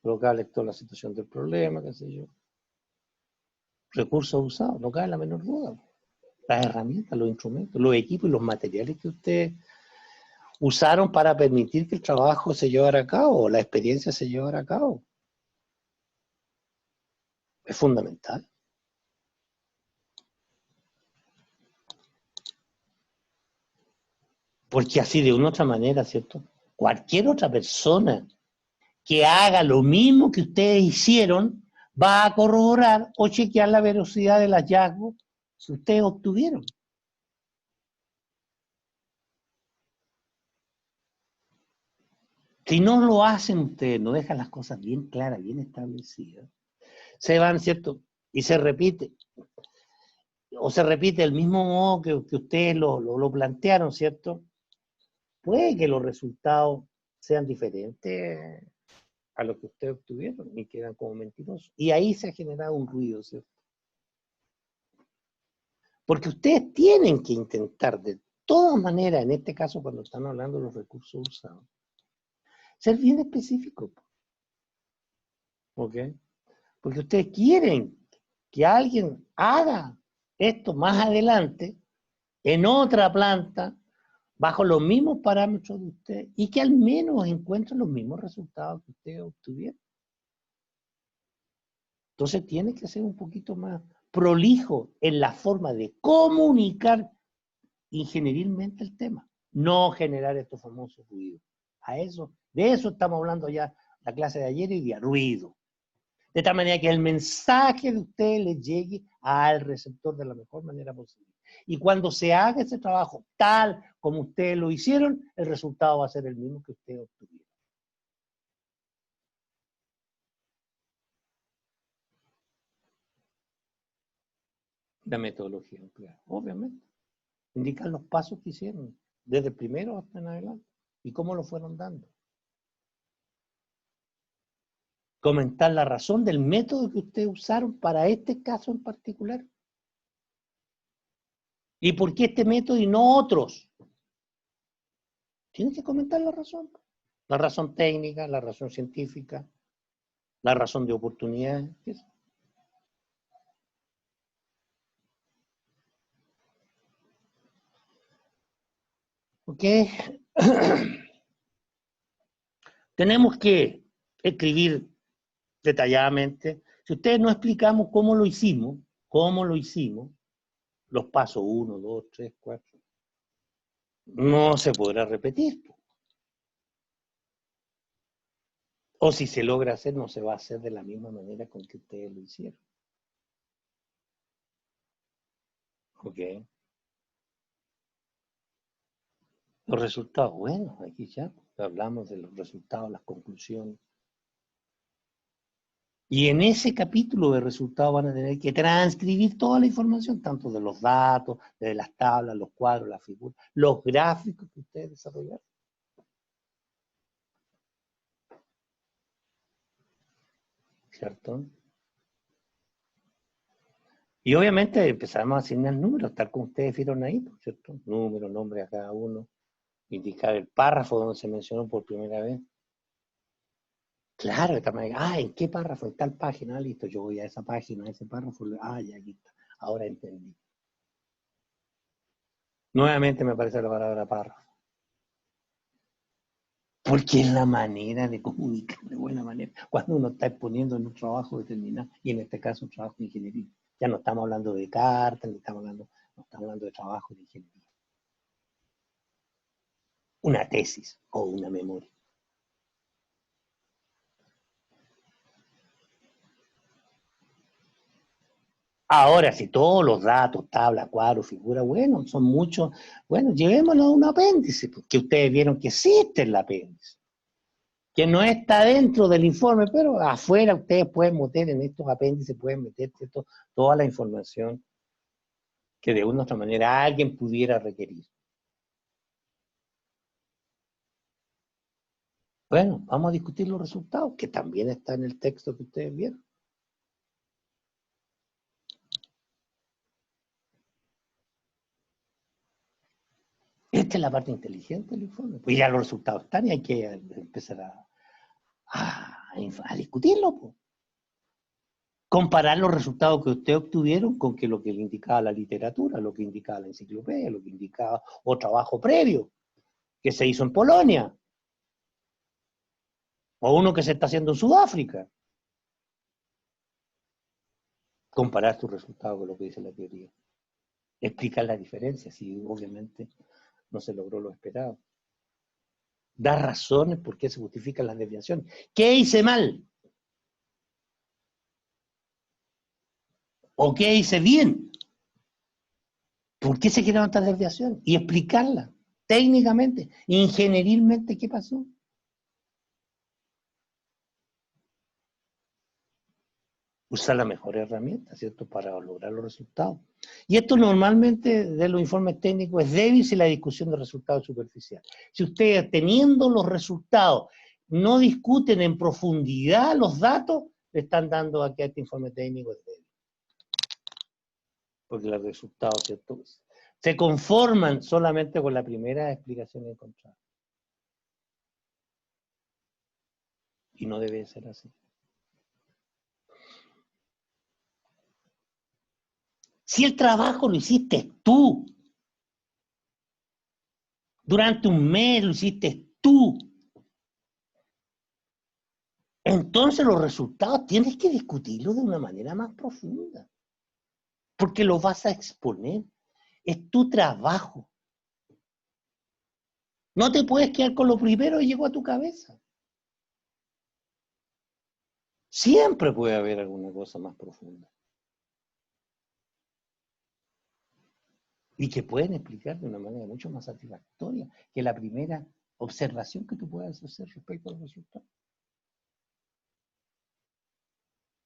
colocar al lector la situación del problema, qué sé yo. Recursos usados, no cabe la menor duda. Las herramientas, los instrumentos, los equipos y los materiales que ustedes usaron para permitir que el trabajo se llevara a cabo, la experiencia se llevara a cabo. Es fundamental. Porque así de una u otra manera, ¿cierto? Cualquier otra persona que haga lo mismo que ustedes hicieron va a corroborar o chequear la veracidad del hallazgo que ustedes obtuvieron. Si no lo hacen ustedes, no dejan las cosas bien claras, bien establecidas, se van, ¿cierto? Y se repite. O se repite el mismo modo que ustedes lo plantearon, ¿cierto? Puede que los resultados sean diferentes a lo que ustedes obtuvieron y quedan como mentirosos. Y ahí se ha generado un ruido, ¿cierto? Porque ustedes tienen que intentar de todas maneras, en este caso cuando están hablando de los recursos usados, ser bien específicos. ¿Ok? Porque ustedes quieren que alguien haga esto más adelante en otra planta bajo los mismos parámetros de usted y que al menos encuentren los mismos resultados que ustedes obtuvieron. Entonces tiene que ser un poquito más prolijo en la forma de comunicar ingenierilmente el tema, no generar estos famosos ruidos. De eso estamos hablando ya la clase de ayer y día, ruido. De tal manera que el mensaje de usted le llegue al receptor de la mejor manera posible. Y cuando se haga ese trabajo tal como ustedes lo hicieron, el resultado va a ser el mismo que ustedes obtuvieron. La metodología empleada, obviamente. Indican los pasos que hicieron, desde el primero hasta en adelante, y cómo lo fueron dando. Comentar la razón del método que ustedes usaron para este caso en particular. ¿Y por qué este método y no otros? Tienes que comentar la razón. La razón técnica, la razón científica, la razón de oportunidad. ¿Ok? Tenemos que escribir detalladamente. Si ustedes no explicamos cómo lo hicimos, los pasos 1, 2, 3, 4, no se podrá repetir. O si se logra hacer, no se va a hacer de la misma manera con que ustedes lo hicieron. ¿Ok? Los resultados, bueno, aquí ya hablamos de los resultados, las conclusiones. Y en ese capítulo de resultados van a tener que transcribir toda la información, tanto de los datos, de las tablas, los cuadros, las figuras, los gráficos que ustedes desarrollaron. ¿Cierto? Y obviamente empezamos a asignar números, tal como ustedes vieron ahí, ¿cierto? Número, nombre a cada uno, indicar el párrafo donde se mencionó por primera vez. Claro, de tal manera, ¿en qué párrafo? En tal página, listo, yo voy a esa página, a ese párrafo, ya aquí está, ahora entendí. Nuevamente me aparece la palabra párrafo. Porque es la manera de comunicar de buena manera. Cuando uno está exponiendo en un trabajo determinado, y en este caso un trabajo de ingeniería, ya no estamos hablando de cartas, no estamos hablando de trabajo de ingeniería. Una tesis o una memoria. Ahora, si todos los datos, tabla, cuadro, figura, bueno, son muchos, bueno, llevémoslo a un apéndice, porque ustedes vieron que existe el apéndice, que no está dentro del informe, pero afuera ustedes pueden meter en estos apéndices, pueden meter toda la información que de una u otra manera alguien pudiera requerir. Bueno, vamos a discutir los resultados, que también está en el texto que ustedes vieron. Esta es la parte inteligente del informe. Pues ya los resultados están y hay que empezar a discutirlo. Pues. Comparar los resultados que ustedes obtuvieron con lo que le indicaba la literatura, lo que indicaba la enciclopedia, lo que indicaba o trabajo previo que se hizo en Polonia, o uno que se está haciendo en Sudáfrica. Comparar tus resultados con lo que dice la teoría. Explicar la diferencia, si obviamente no se logró lo esperado. Dar razones por qué se justifican las desviaciones. ¿Qué hice mal? ¿O qué hice bien? ¿Por qué se generaron estas desviaciones? Y explicarla técnicamente, ingenierilmente, ¿qué pasó? Usar la mejor herramienta, ¿cierto?, para lograr los resultados. Y esto normalmente de los informes técnicos es débil si la discusión de resultados es superficial. Si ustedes, teniendo los resultados, no discuten en profundidad los datos, le están dando aquí a este informe técnico es débil. Porque los resultados, ¿cierto?, se conforman solamente con la primera explicación encontrada. Y no debe ser así. Si el trabajo lo hiciste tú, durante un mes lo hiciste tú, entonces los resultados tienes que discutirlos de una manera más profunda. Porque lo vas a exponer. Es tu trabajo. No te puedes quedar con lo primero que llegó a tu cabeza. Siempre puede haber alguna cosa más profunda. Y que pueden explicar de una manera mucho más satisfactoria que la primera observación que tú puedas hacer respecto a los resultados.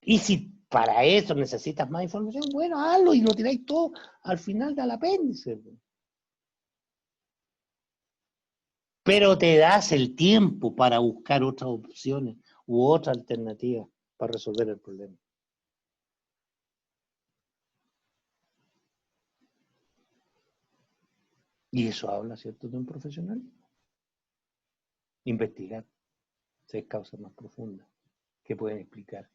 Y si para eso necesitas más información, bueno, hazlo y lo tiráis todo al final del apéndice. Pero te das el tiempo para buscar otras opciones u otra alternativa para resolver el problema. Y eso habla, ¿cierto?, de un profesional. Investigar, ser causas más profundas que pueden explicar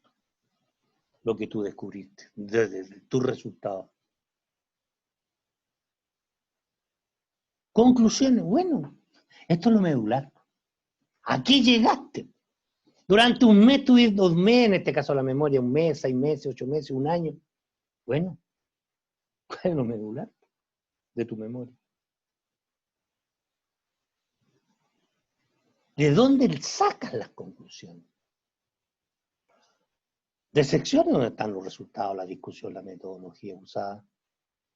lo que tú descubriste, desde tus resultados. Conclusiones, bueno, esto es lo medular. ¿A qué llegaste? Durante un mes, tuviste 2 meses, en este caso la memoria, 1 mes, 6 meses, 8 meses, 1 año. Bueno, ¿cuál es lo medular de tu memoria? ¿De dónde sacas las conclusiones? De secciones donde están los resultados, la discusión, la metodología usada.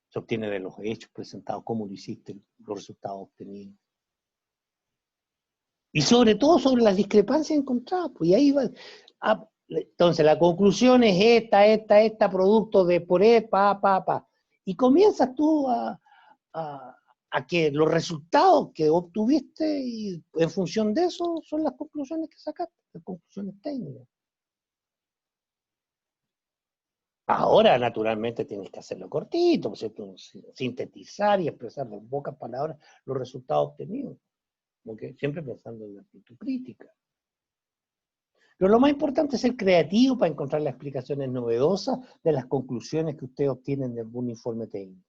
Se obtiene de los hechos presentados, cómo lo hiciste, los resultados obtenidos. Y sobre todo sobre las discrepancias encontradas. Pues, y ahí va. Entonces, la conclusión es esta, producto de por pa. Y comienzas tú a que los resultados que obtuviste y en función de eso son las conclusiones que sacaste, las conclusiones técnicas. Ahora, naturalmente, tienes que hacerlo cortito, ¿cierto? Sintetizar y expresar en pocas palabras los resultados obtenidos. ¿Okay? Siempre pensando en la actitud crítica. Pero lo más importante es ser creativo para encontrar las explicaciones novedosas de las conclusiones que ustedes obtienen de algún informe técnico.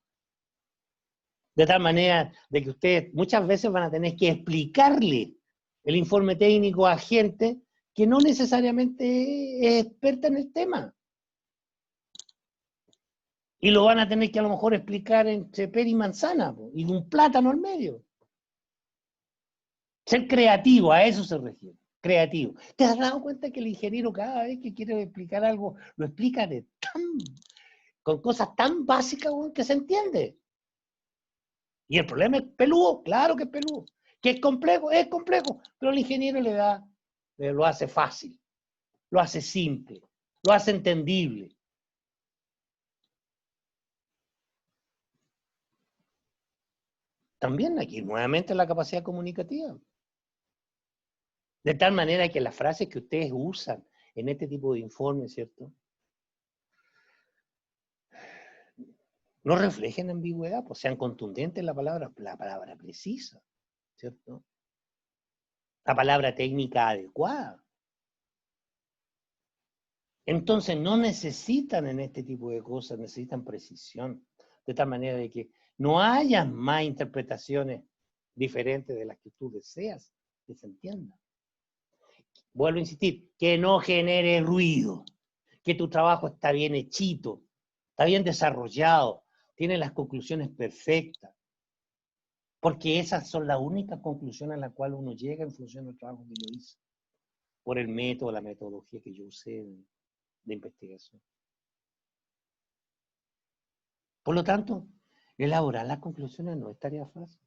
De tal manera de que ustedes muchas veces van a tener que explicarle el informe técnico a gente que no necesariamente es experta en el tema. Y lo van a tener que a lo mejor explicar entre pera y manzana, y un plátano al medio. Ser creativo, a eso se refiere. Creativo. ¿Te has dado cuenta que el ingeniero cada vez que quiere explicar algo, lo explica con cosas tan básicas que se entiende? Y el problema es peludo, claro que es peludo. Que es complejo, pero el ingeniero lo hace fácil, lo hace simple, lo hace entendible. También aquí, nuevamente, la capacidad comunicativa. De tal manera que las frases que ustedes usan en este tipo de informes, ¿cierto?, no reflejen ambigüedad, pues sean contundentes la palabra precisa, ¿cierto? La palabra técnica adecuada. Entonces no necesitan en este tipo de cosas, necesitan precisión, de tal manera de que no haya más interpretaciones diferentes de las que tú deseas que se entiendan. Vuelvo a insistir, que no genere ruido, que tu trabajo está bien hechito, está bien desarrollado, tiene las conclusiones perfectas, porque esas son las únicas conclusiones a las cuales uno llega en función del trabajo que yo hice, por el método, la metodología que yo usé de investigación. Por lo tanto, elaborar las conclusiones no es tarea fácil.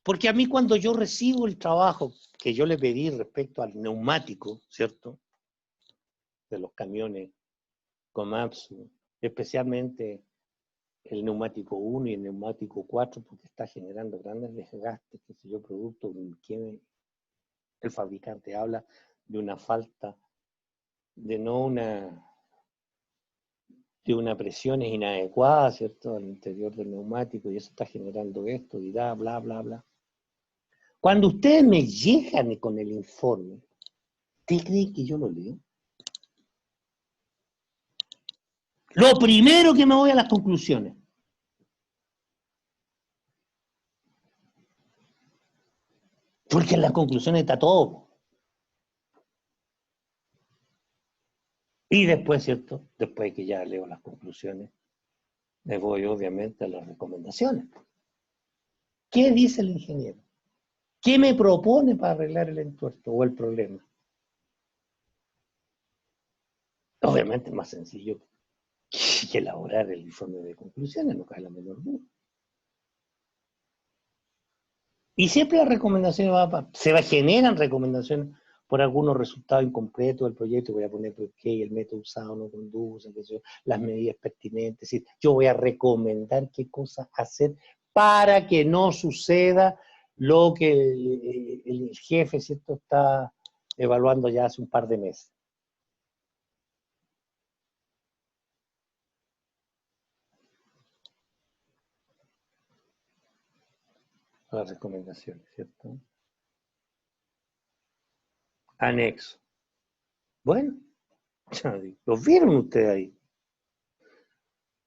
Porque a mí cuando yo recibo el trabajo que yo le pedí respecto al neumático, ¿cierto?, de los camiones Komatsu, especialmente el neumático 1 y el neumático 4, porque está generando grandes desgastes, que si yo producto que el fabricante habla de una falta, de una presión inadecuada, ¿cierto?, al interior del neumático, y eso está generando esto, y bla, bla, bla. Cuando ustedes me llegan con el informe, ¿ustedes creen que yo lo leo? Lo primero que me voy a las conclusiones. Porque en las conclusiones está todo. Y después, ¿cierto?, después que ya leo las conclusiones, me voy obviamente a las recomendaciones. ¿Qué dice el ingeniero? ¿Qué me propone para arreglar el entuerto o el problema? Obviamente es más sencillo que elaborar el informe de conclusiones, no cabe la menor duda. Y siempre las recomendaciones generan recomendaciones por algunos resultados incompletos del proyecto. Voy a poner por qué el método usado no conduce, las medidas pertinentes. Es decir, yo voy a recomendar qué cosas hacer para que no suceda lo que el jefe, ¿cierto?, está evaluando ya hace un par de meses. Las recomendaciones, ¿cierto? Anexo. Bueno, lo vieron ustedes ahí.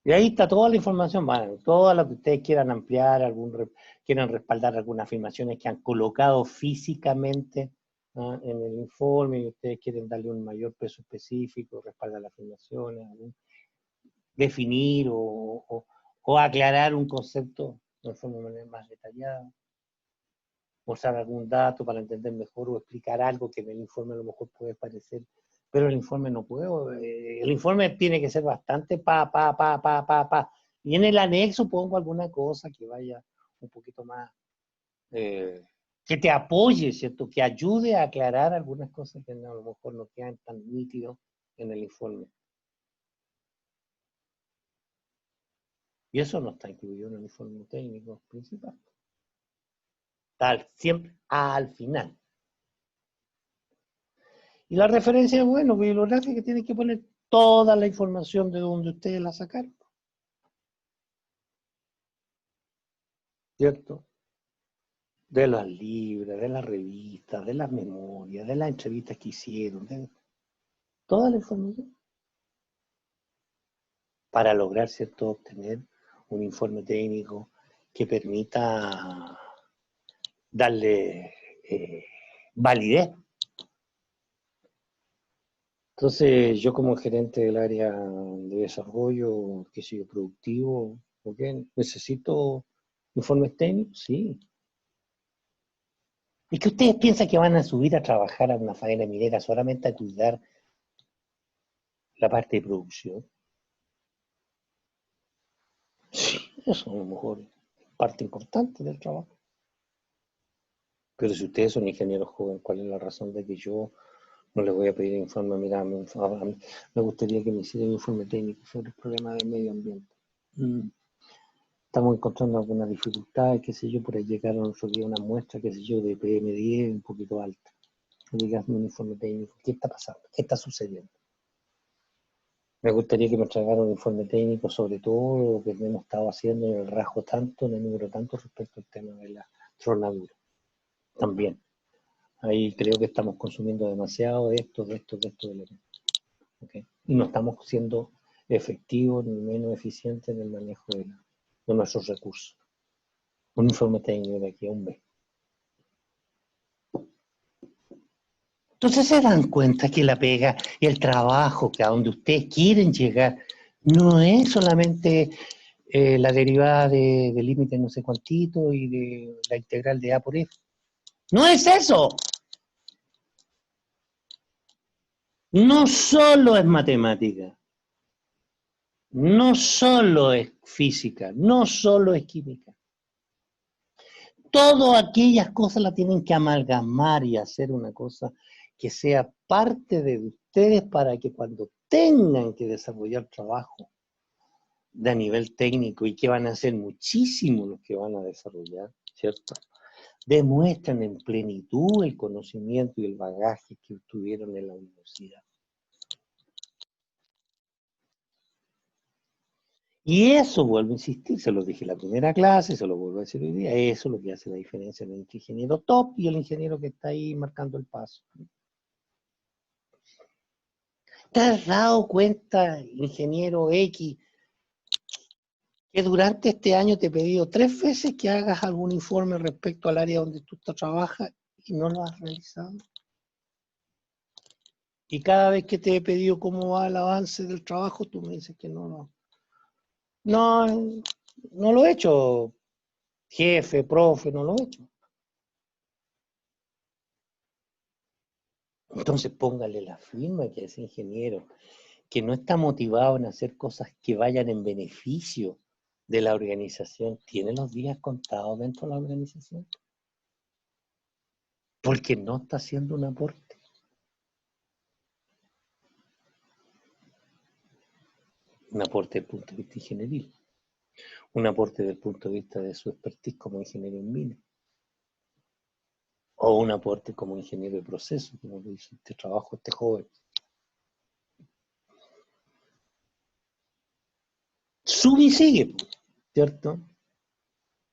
Y ahí está toda la información, bueno, todo lo que ustedes quieran ampliar, quieran respaldar algunas afirmaciones que han colocado físicamente, ¿ah?, en el informe, y ustedes quieren darle un mayor peso específico, respaldar las afirmaciones, definir o aclarar un concepto de forma más detallada, mostrar algún dato para entender mejor o explicar algo que en el informe a lo mejor puede parecer, pero el informe no puedo, el informe tiene que ser bastante pa. Y en el anexo pongo alguna cosa que vaya un poquito más, que te apoye, ¿cierto? Que ayude a aclarar algunas cosas que a lo mejor no quedan tan nítidos en el informe. Y eso no está incluido en el informe técnico principal. Está siempre al final. Y la referencia, bueno, bibliográfica, tiene que poner toda la información de donde ustedes la sacaron. ¿Cierto? De los libros, de las revistas, de las memorias, de las entrevistas que hicieron, de toda la información. Para lograr, ¿cierto?, obtener un informe técnico que permita darle validez. Entonces, yo como gerente del área de desarrollo, qué sé yo, productivo, ¿ok?, necesito informes técnicos, sí. ¿Es que ustedes piensan que van a subir a trabajar a una faena minera solamente a cuidar la parte de producción? Sí, eso a lo mejor es parte importante del trabajo. Pero si ustedes son ingenieros jóvenes, ¿cuál es la razón de que yo no les voy a pedir informe? Mira, me gustaría que me hicieran un informe técnico sobre el problema del medio ambiente. Estamos encontrando algunas dificultades, qué sé yo, por ahí llegaron otro día una muestra, qué sé yo, de PM10 un poquito alta. Díganme un informe técnico, ¿qué está pasando? ¿Qué está sucediendo? Me gustaría que me traigan un informe técnico sobre todo lo que hemos estado haciendo en el rasgo tanto, en el número tanto respecto al tema de la tronadura. También. Ahí creo que estamos consumiendo demasiado de estos elementos. ¿Okay? Y no estamos siendo efectivos ni menos eficientes en el manejo de nuestros recursos. Un informe técnico de aquí a un mes. Entonces se dan cuenta que la pega y el trabajo que a donde ustedes quieren llegar no es solamente la derivada del límite no sé cuantito y de la integral de A por F. ¡No es eso! No solo es matemática, no solo es física, no solo es química. Todas aquellas cosas las tienen que amalgamar y hacer una cosa que sea parte de ustedes para que cuando tengan que desarrollar trabajo de a nivel técnico, y que van a ser muchísimos los que van a desarrollar, ¿cierto?, demuestran en plenitud el conocimiento y el bagaje que obtuvieron en la universidad. Y eso, vuelvo a insistir, se lo dije en la primera clase, se lo vuelvo a decir hoy día, eso es lo que hace la diferencia entre el ingeniero top y el ingeniero que está ahí marcando el paso. ¿Te has dado cuenta, ingeniero X, que durante este año te he pedido 3 veces que hagas algún informe respecto al área donde tú trabajas y no lo has realizado? Y cada vez que te he pedido cómo va el avance del trabajo, tú me dices que no lo he hecho, jefe, profe, no lo he hecho. Entonces póngale la firma que es ingeniero, que no está motivado en hacer cosas que vayan en beneficio de la organización, tiene los días contados dentro de la organización, porque no está haciendo un aporte. Un aporte desde el punto de vista ingenieril, un aporte desde el punto de vista de su expertise como ingeniero en mina, o un aporte como ingeniero de proceso, como lo dice este trabajo, este joven. Sube y sigue, ¿cierto?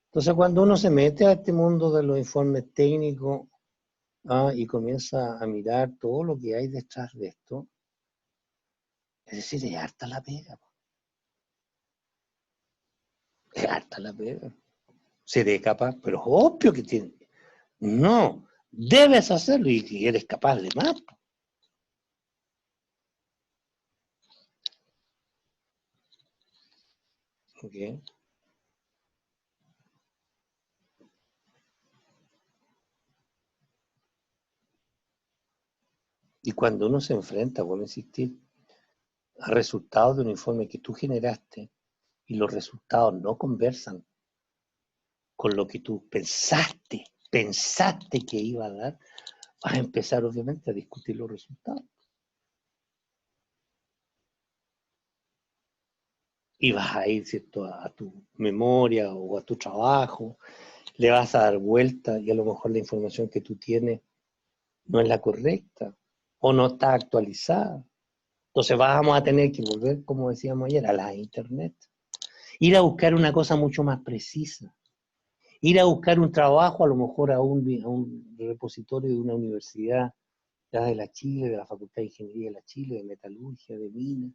Entonces cuando uno se mete a este mundo de los informes técnicos, y comienza a mirar todo lo que hay detrás de esto, es decir, es harta la pega. Es harta la pega. Seré capaz, pero es obvio que tiene. No, debes hacerlo y eres capaz de más. ¿Ok? Y cuando uno se enfrenta, vuelvo a insistir, a resultados de un informe que tú generaste y los resultados no conversan con lo que tú pensaste que iba a dar, vas a empezar obviamente a discutir los resultados. Y vas a ir, ¿cierto?, a tu memoria o a tu trabajo, le vas a dar vuelta y a lo mejor la información que tú tienes no es la correcta o no está actualizada. Entonces vamos a tener que volver, como decíamos ayer, a la internet. Ir a buscar una cosa mucho más precisa. Ir a buscar un trabajo, a lo mejor a un repositorio de una universidad, ya de la Chile, de la Facultad de Ingeniería de la Chile, de Metalurgia, de Minas.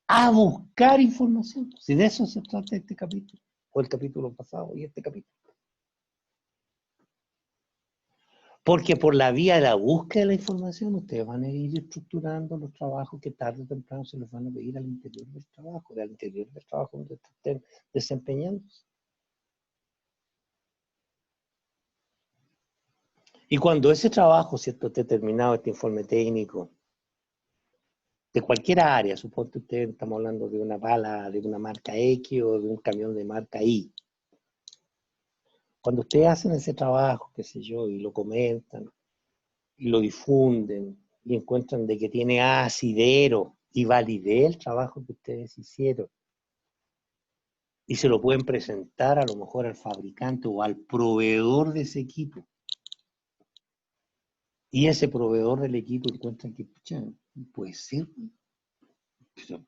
A buscar información. Si de eso se trata este capítulo, o el capítulo pasado y este capítulo. Porque por la vía de la búsqueda de la información, ustedes van a ir estructurando los trabajos que tarde o temprano se les van a pedir al interior del trabajo donde estén desempeñándose. Y cuando ese trabajo, ¿cierto?, esté terminado, este informe técnico, de cualquier área, suponte usted, estamos hablando de una pala de una marca X o de un camión de marca Y. Cuando ustedes hacen ese trabajo, qué sé yo, y lo comentan, y lo difunden, y encuentran de que tiene asidero y validez el trabajo que ustedes hicieron, y se lo pueden presentar a lo mejor al fabricante o al proveedor de ese equipo, y ese proveedor del equipo encuentra que, pucha, puede ser, pero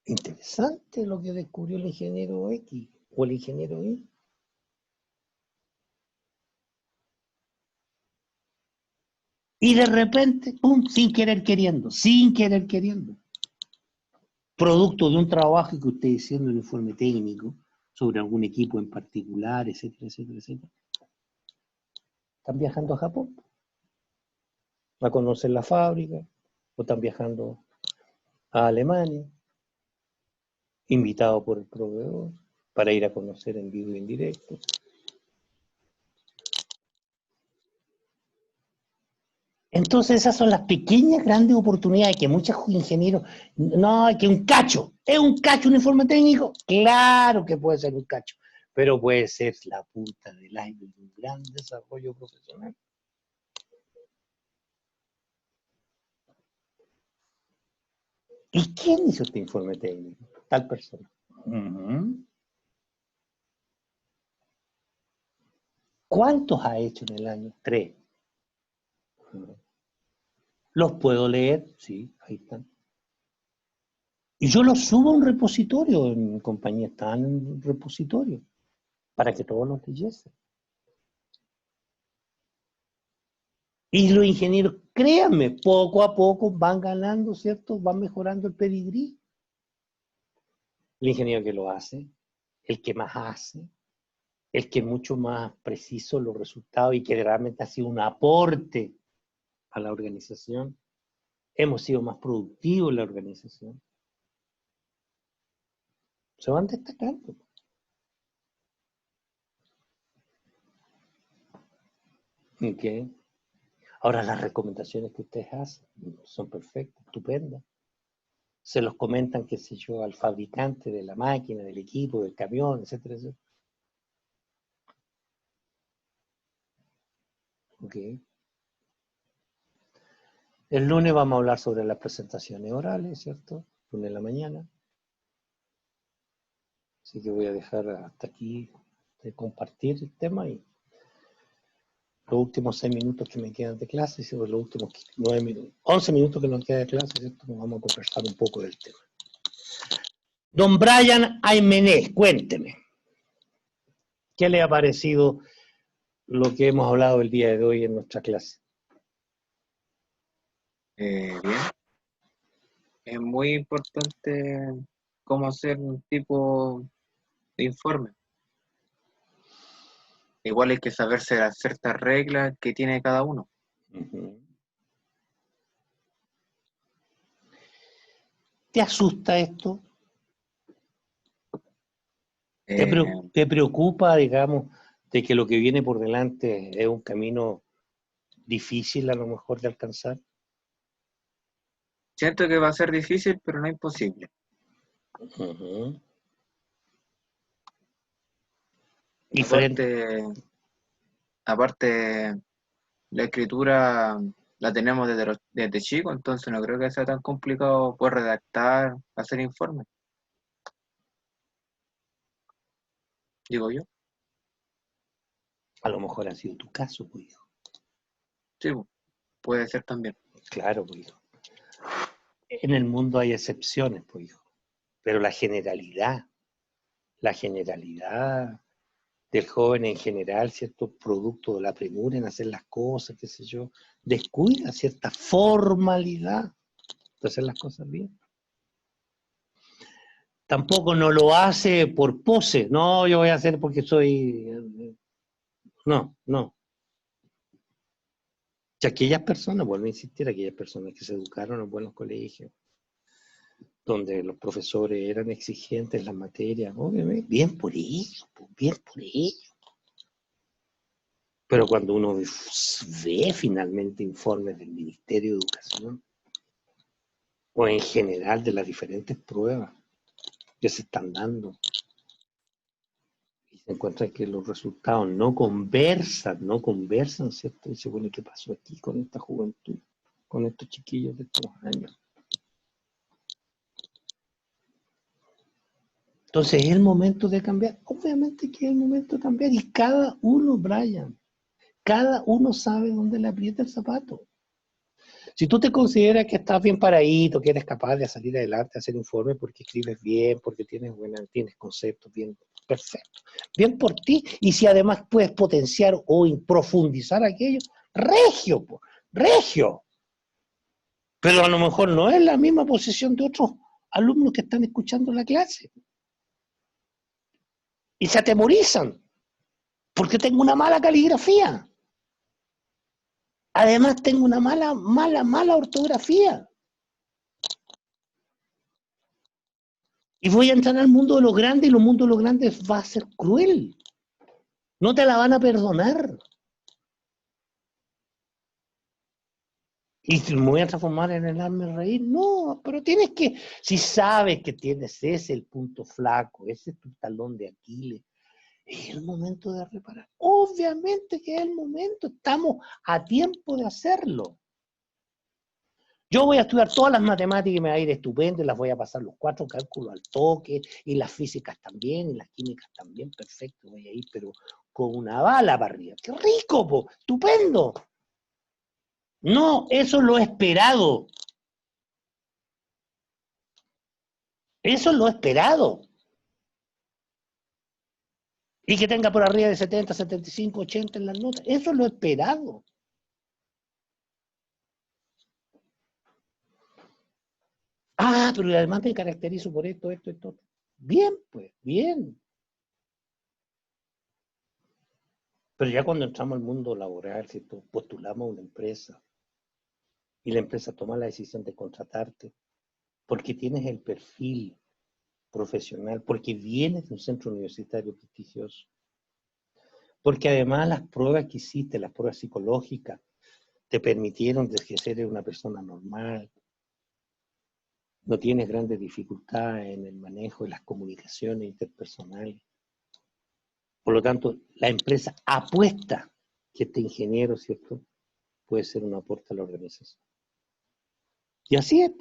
interesante lo que descubrió el ingeniero X o el ingeniero Y. Y de repente, ¡pum!, sin querer queriendo, producto de un trabajo que usted hicieron en el informe técnico sobre algún equipo en particular, etcétera, etcétera, etcétera, están viajando a Japón a conocer la fábrica, o están viajando a Alemania, invitados por el proveedor, para ir a conocer en vivo y en directo. Entonces esas son las pequeñas, grandes oportunidades que muchos ingenieros, no, que un cacho, ¿es un cacho un informe técnico? Claro que puede ser un cacho, pero puede ser la punta del iceberg de un gran desarrollo profesional. ¿Y quién hizo este informe técnico? Tal persona. ¿Cuántos ha hecho en el año? 3. ¿Los puedo leer? Sí, ahí están. Y yo los subo a un repositorio, en mi compañía están en un repositorio, para que todos los leyesen. Y los ingenieros, créanme, poco a poco van ganando, ¿cierto? Van mejorando el pedigrí. El ingeniero que lo hace, el que más hace, el que es mucho más preciso los resultados y que realmente ha sido un aporte a la organización. Hemos sido más productivos en la organización. Se van destacando. ¿Okay? Ahora las recomendaciones que ustedes hacen son perfectas, estupendas. Se los comentan, qué sé yo, al fabricante de la máquina, del equipo, del camión, etcétera, etcétera. Okay. El lunes vamos a hablar sobre las presentaciones orales, ¿cierto? Lunes en la mañana. Así que voy a dejar hasta aquí de compartir el tema y los últimos 6 minutos que me quedan de clase, los últimos 9 minutos, 11 minutos que nos quedan de clase, ¿cierto? Nos vamos a conversar un poco del tema. Don Brian Aymenés, cuénteme. ¿Qué le ha parecido lo que hemos hablado el día de hoy en nuestra clase? Bien. Es muy importante cómo hacer un tipo de informe. Igual hay que saberse las ciertas reglas que tiene cada uno. Ujú. ¿Te asusta esto? ¿Te preocupa, digamos, de que lo que viene por delante es un camino difícil a lo mejor de alcanzar? Siento que va a ser difícil, pero no imposible. Ujú. Y frente, Aparte, la escritura la tenemos desde chico, entonces no creo que sea tan complicado poder redactar, hacer informes, digo yo. a lo mejor ha sido tu caso, pues, hijo. Sí, puede ser también. Claro, pues, hijo. En el mundo hay excepciones, pues, hijo. Pero la generalidad del joven en general, ¿cierto? Producto de la premura en hacer las cosas, qué sé yo, descuida cierta formalidad de hacer las cosas bien. Tampoco no lo hace por pose, no, yo voy a hacer porque soy... No, no. Y aquellas personas, vuelvo a insistir, aquellas personas que se educaron en buenos colegios, donde los profesores eran exigentes en las materias, obviamente, bien por ellos, bien por ellos. Pero cuando uno ve finalmente informes del Ministerio de Educación, o en general de las diferentes pruebas que se están dando, y se encuentra que los resultados no conversan, ¿cierto? Y dice, bueno, ¿qué pasó aquí con esta juventud, con estos chiquillos de estos años? Entonces, ¿es el momento de cambiar? Obviamente que es el momento de cambiar, y cada uno, Brian, cada uno sabe dónde le aprieta el zapato. Si tú te consideras que estás bien paradito, que eres capaz de salir adelante, hacer informes porque escribes bien, porque tienes conceptos bien, perfecto. Bien por ti, y si además puedes potenciar o profundizar aquello, regio, regio. Pero a lo mejor no es la misma posición de otros alumnos que están escuchando la clase. Y se atemorizan, porque tengo una mala caligrafía. Además tengo una mala ortografía. Y voy a entrar al mundo de los grandes, y el mundo de los grandes va a ser cruel. No te la van a perdonar. Y me voy a transformar en el hazme reír. No, pero tienes que, si sabes que tienes ese el punto flaco, ese es tu talón de Aquiles, es el momento de reparar. Obviamente que es el momento, estamos a tiempo de hacerlo. Yo voy a estudiar todas las matemáticas y me va a ir estupendo, y las voy a pasar los 4 cálculos al toque, y las físicas también, y las químicas también, perfecto, voy a ir, pero con una bala para arriba. ¡Qué rico, po! ¡Estupendo! No, eso es lo esperado. Eso es lo esperado. Y que tenga por arriba de 70, 75, 80 en las notas. Eso es lo esperado. Ah, pero además me caracterizo por esto, esto, esto. Bien, pues, bien. Pero ya cuando entramos al mundo laboral, si postulamos a una empresa y la empresa toma la decisión de contratarte porque tienes el perfil profesional, porque vienes de un centro universitario prestigioso, porque además las pruebas que hiciste, las pruebas psicológicas, te permitieron de que ser una persona normal, no tienes grandes dificultades en el manejo de las comunicaciones interpersonales. Por lo tanto, la empresa apuesta que este ingeniero, ¿cierto?, puede ser un aporte a la organización. Y así es.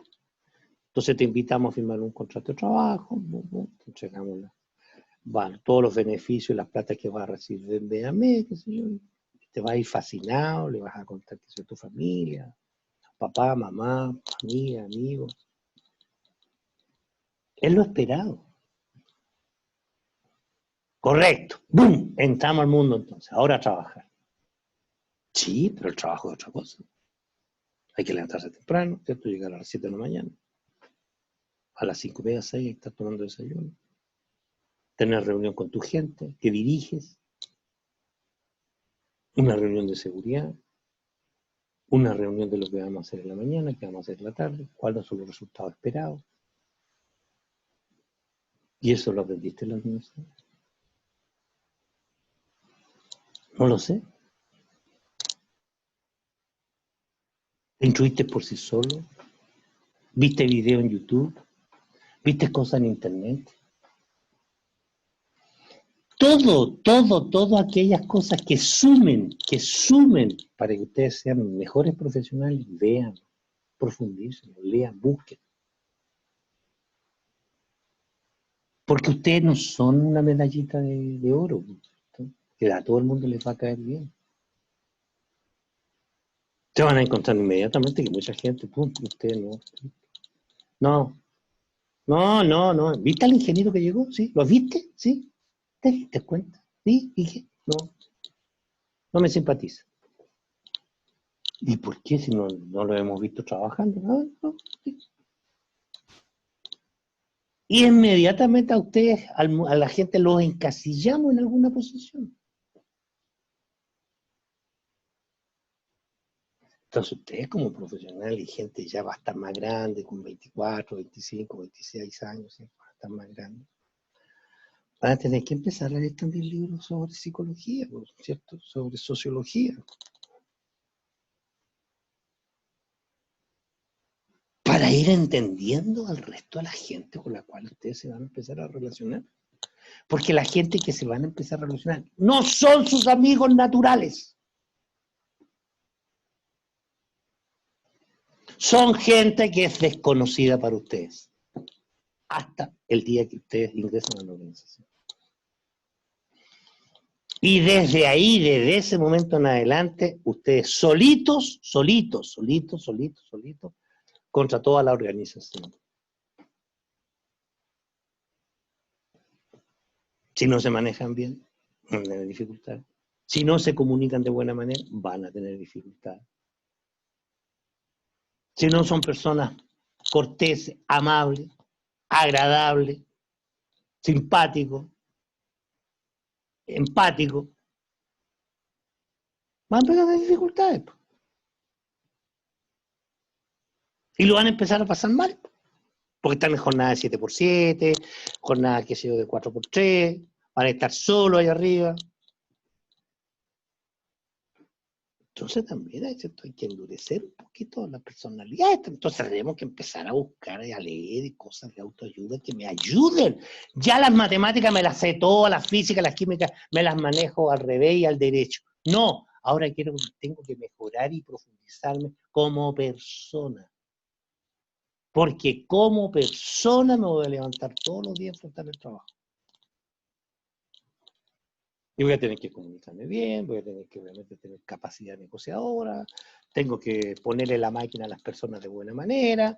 Entonces te invitamos a firmar un contrato de trabajo, te entregamos todos los beneficios y las plata que vas a recibir de mes, qué sé yo. Te vas a ir fascinado, le vas a contar que soy tu familia, papá, mamá, familia, amigos. Es lo esperado. Correcto. ¡Bum! Entramos al mundo entonces. Ahora a trabajar. Sí, pero el trabajo es otra cosa. Hay que levantarse temprano, ¿cierto? Llegar a las 7 de la mañana. A las 5:30, 6 estás tomando desayuno. Tener reunión con tu gente, que diriges. Una reunión de seguridad. Una reunión de lo que vamos a hacer en la mañana, que vamos a hacer en la tarde. ¿Cuáles son los resultados esperados? ¿Y eso lo aprendiste en la universidad? No lo sé. ¿Te instruiste por sí solo? ¿Viste video en YouTube? ¿Viste cosas en internet? Todo aquellas cosas que sumen para que ustedes sean mejores profesionales, vean, profundicen, lean, busquen. Porque ustedes no son una medallita de oro, ¿no? Que a todo el mundo les va a caer bien. Se van a encontrar inmediatamente que mucha gente, pum, ustedes no. No. ¿Viste al ingeniero que llegó? ¿Sí? ¿Lo viste? ¿Sí? ¿Te diste cuenta? ¿Sí? Dije, no me simpatiza. ¿Y por qué si no lo hemos visto trabajando? No, sí. Y inmediatamente a ustedes, a la gente, los encasillamos en alguna posición. Entonces ustedes como profesional y gente ya va a estar más grande, con 24, 25, 26 años, ¿sí? Va a estar más grande. Van a tener que empezar a leer también libros sobre psicología, ¿cierto? Sobre sociología. Para ir entendiendo al resto de la gente con la cual ustedes se van a empezar a relacionar. Porque la gente que se van a empezar a relacionar no son sus amigos naturales. Son gente que es desconocida para ustedes. Hasta el día que ustedes ingresan a la organización. Y desde ahí, desde ese momento en adelante, ustedes solitos, contra toda la organización. Si no se manejan bien, van a tener dificultades. Si no se comunican de buena manera, van a tener dificultades. Si no son personas corteses, amables, agradables, simpáticos, empáticos, van a empezar a tener dificultades. Y lo van a empezar a pasar mal. Porque están en jornada de 7x7, jornada, qué sé yo, de 4x3, van a estar solos ahí arriba. Entonces también hay que endurecer un poquito la personalidad. Entonces tenemos que empezar a buscar y a leer cosas de autoayuda que me ayuden. Ya las matemáticas me las sé todas, las físicas, las químicas, me las manejo al revés y al derecho. No, ahora tengo que mejorar y profundizarme como persona. Porque como persona me voy a levantar todos los días a enfrentar el trabajo. Y voy a tener que comunicarme bien, voy a tener que obviamente tener capacidad negociadora, tengo que ponerle la máquina a las personas de buena manera,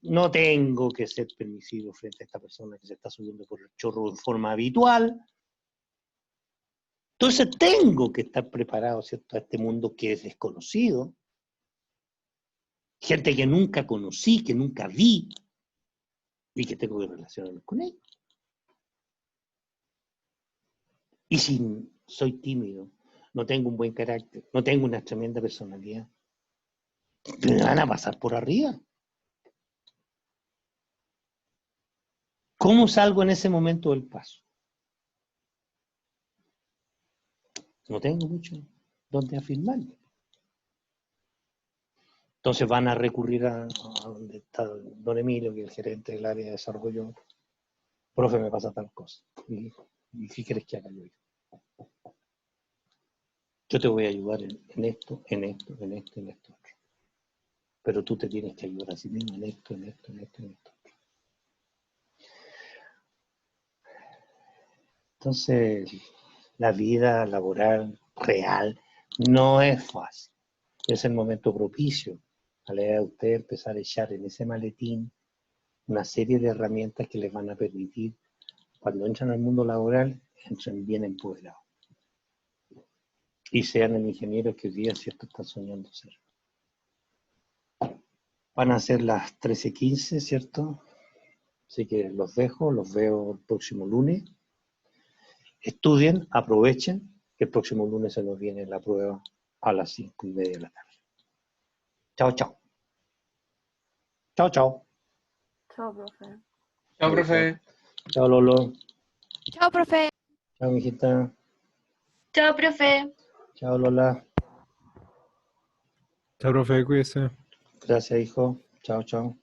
no tengo que ser permisivo frente a esta persona que se está subiendo por el chorro en forma habitual. Entonces tengo que estar preparado, ¿cierto?, a este mundo que es desconocido, gente que nunca conocí, que nunca vi, y que tengo que relacionarme con ellos. Y si soy tímido, no tengo un buen carácter, no tengo una tremenda personalidad, me van a pasar por arriba. ¿Cómo salgo en ese momento del paso? No tengo mucho donde afirmarme. Entonces van a recurrir a donde está don Emilio, que es el gerente del área de desarrollo. Profe, me pasa tal cosa. ¿Y qué quieres que haga yo? Yo te voy a ayudar en esto, en esto otro. Pero tú te tienes que ayudar a sí mismo en esto. Entonces, la vida laboral real no es fácil. Es el momento propicio a la edad de usted empezar a echar en ese maletín una serie de herramientas que les van a permitir, cuando entran al mundo laboral, entren bien empoderados. Y sean el ingeniero que hoy día, ¿cierto?, está soñando ser. Van a ser las 13:15, ¿cierto? Así que los dejo, los veo el próximo lunes. Estudien, aprovechen, que el próximo lunes se nos viene la prueba a las 5:30 de la tarde. Chao, chao. Chao, chao. Chao, profe. Chao, profe. Chao, Lolo. Chao, profe. Chao, mijita. Chao, profe. Chao, Lola. Chao, profe, cuídese. Gracias, hijo. Chao, chao.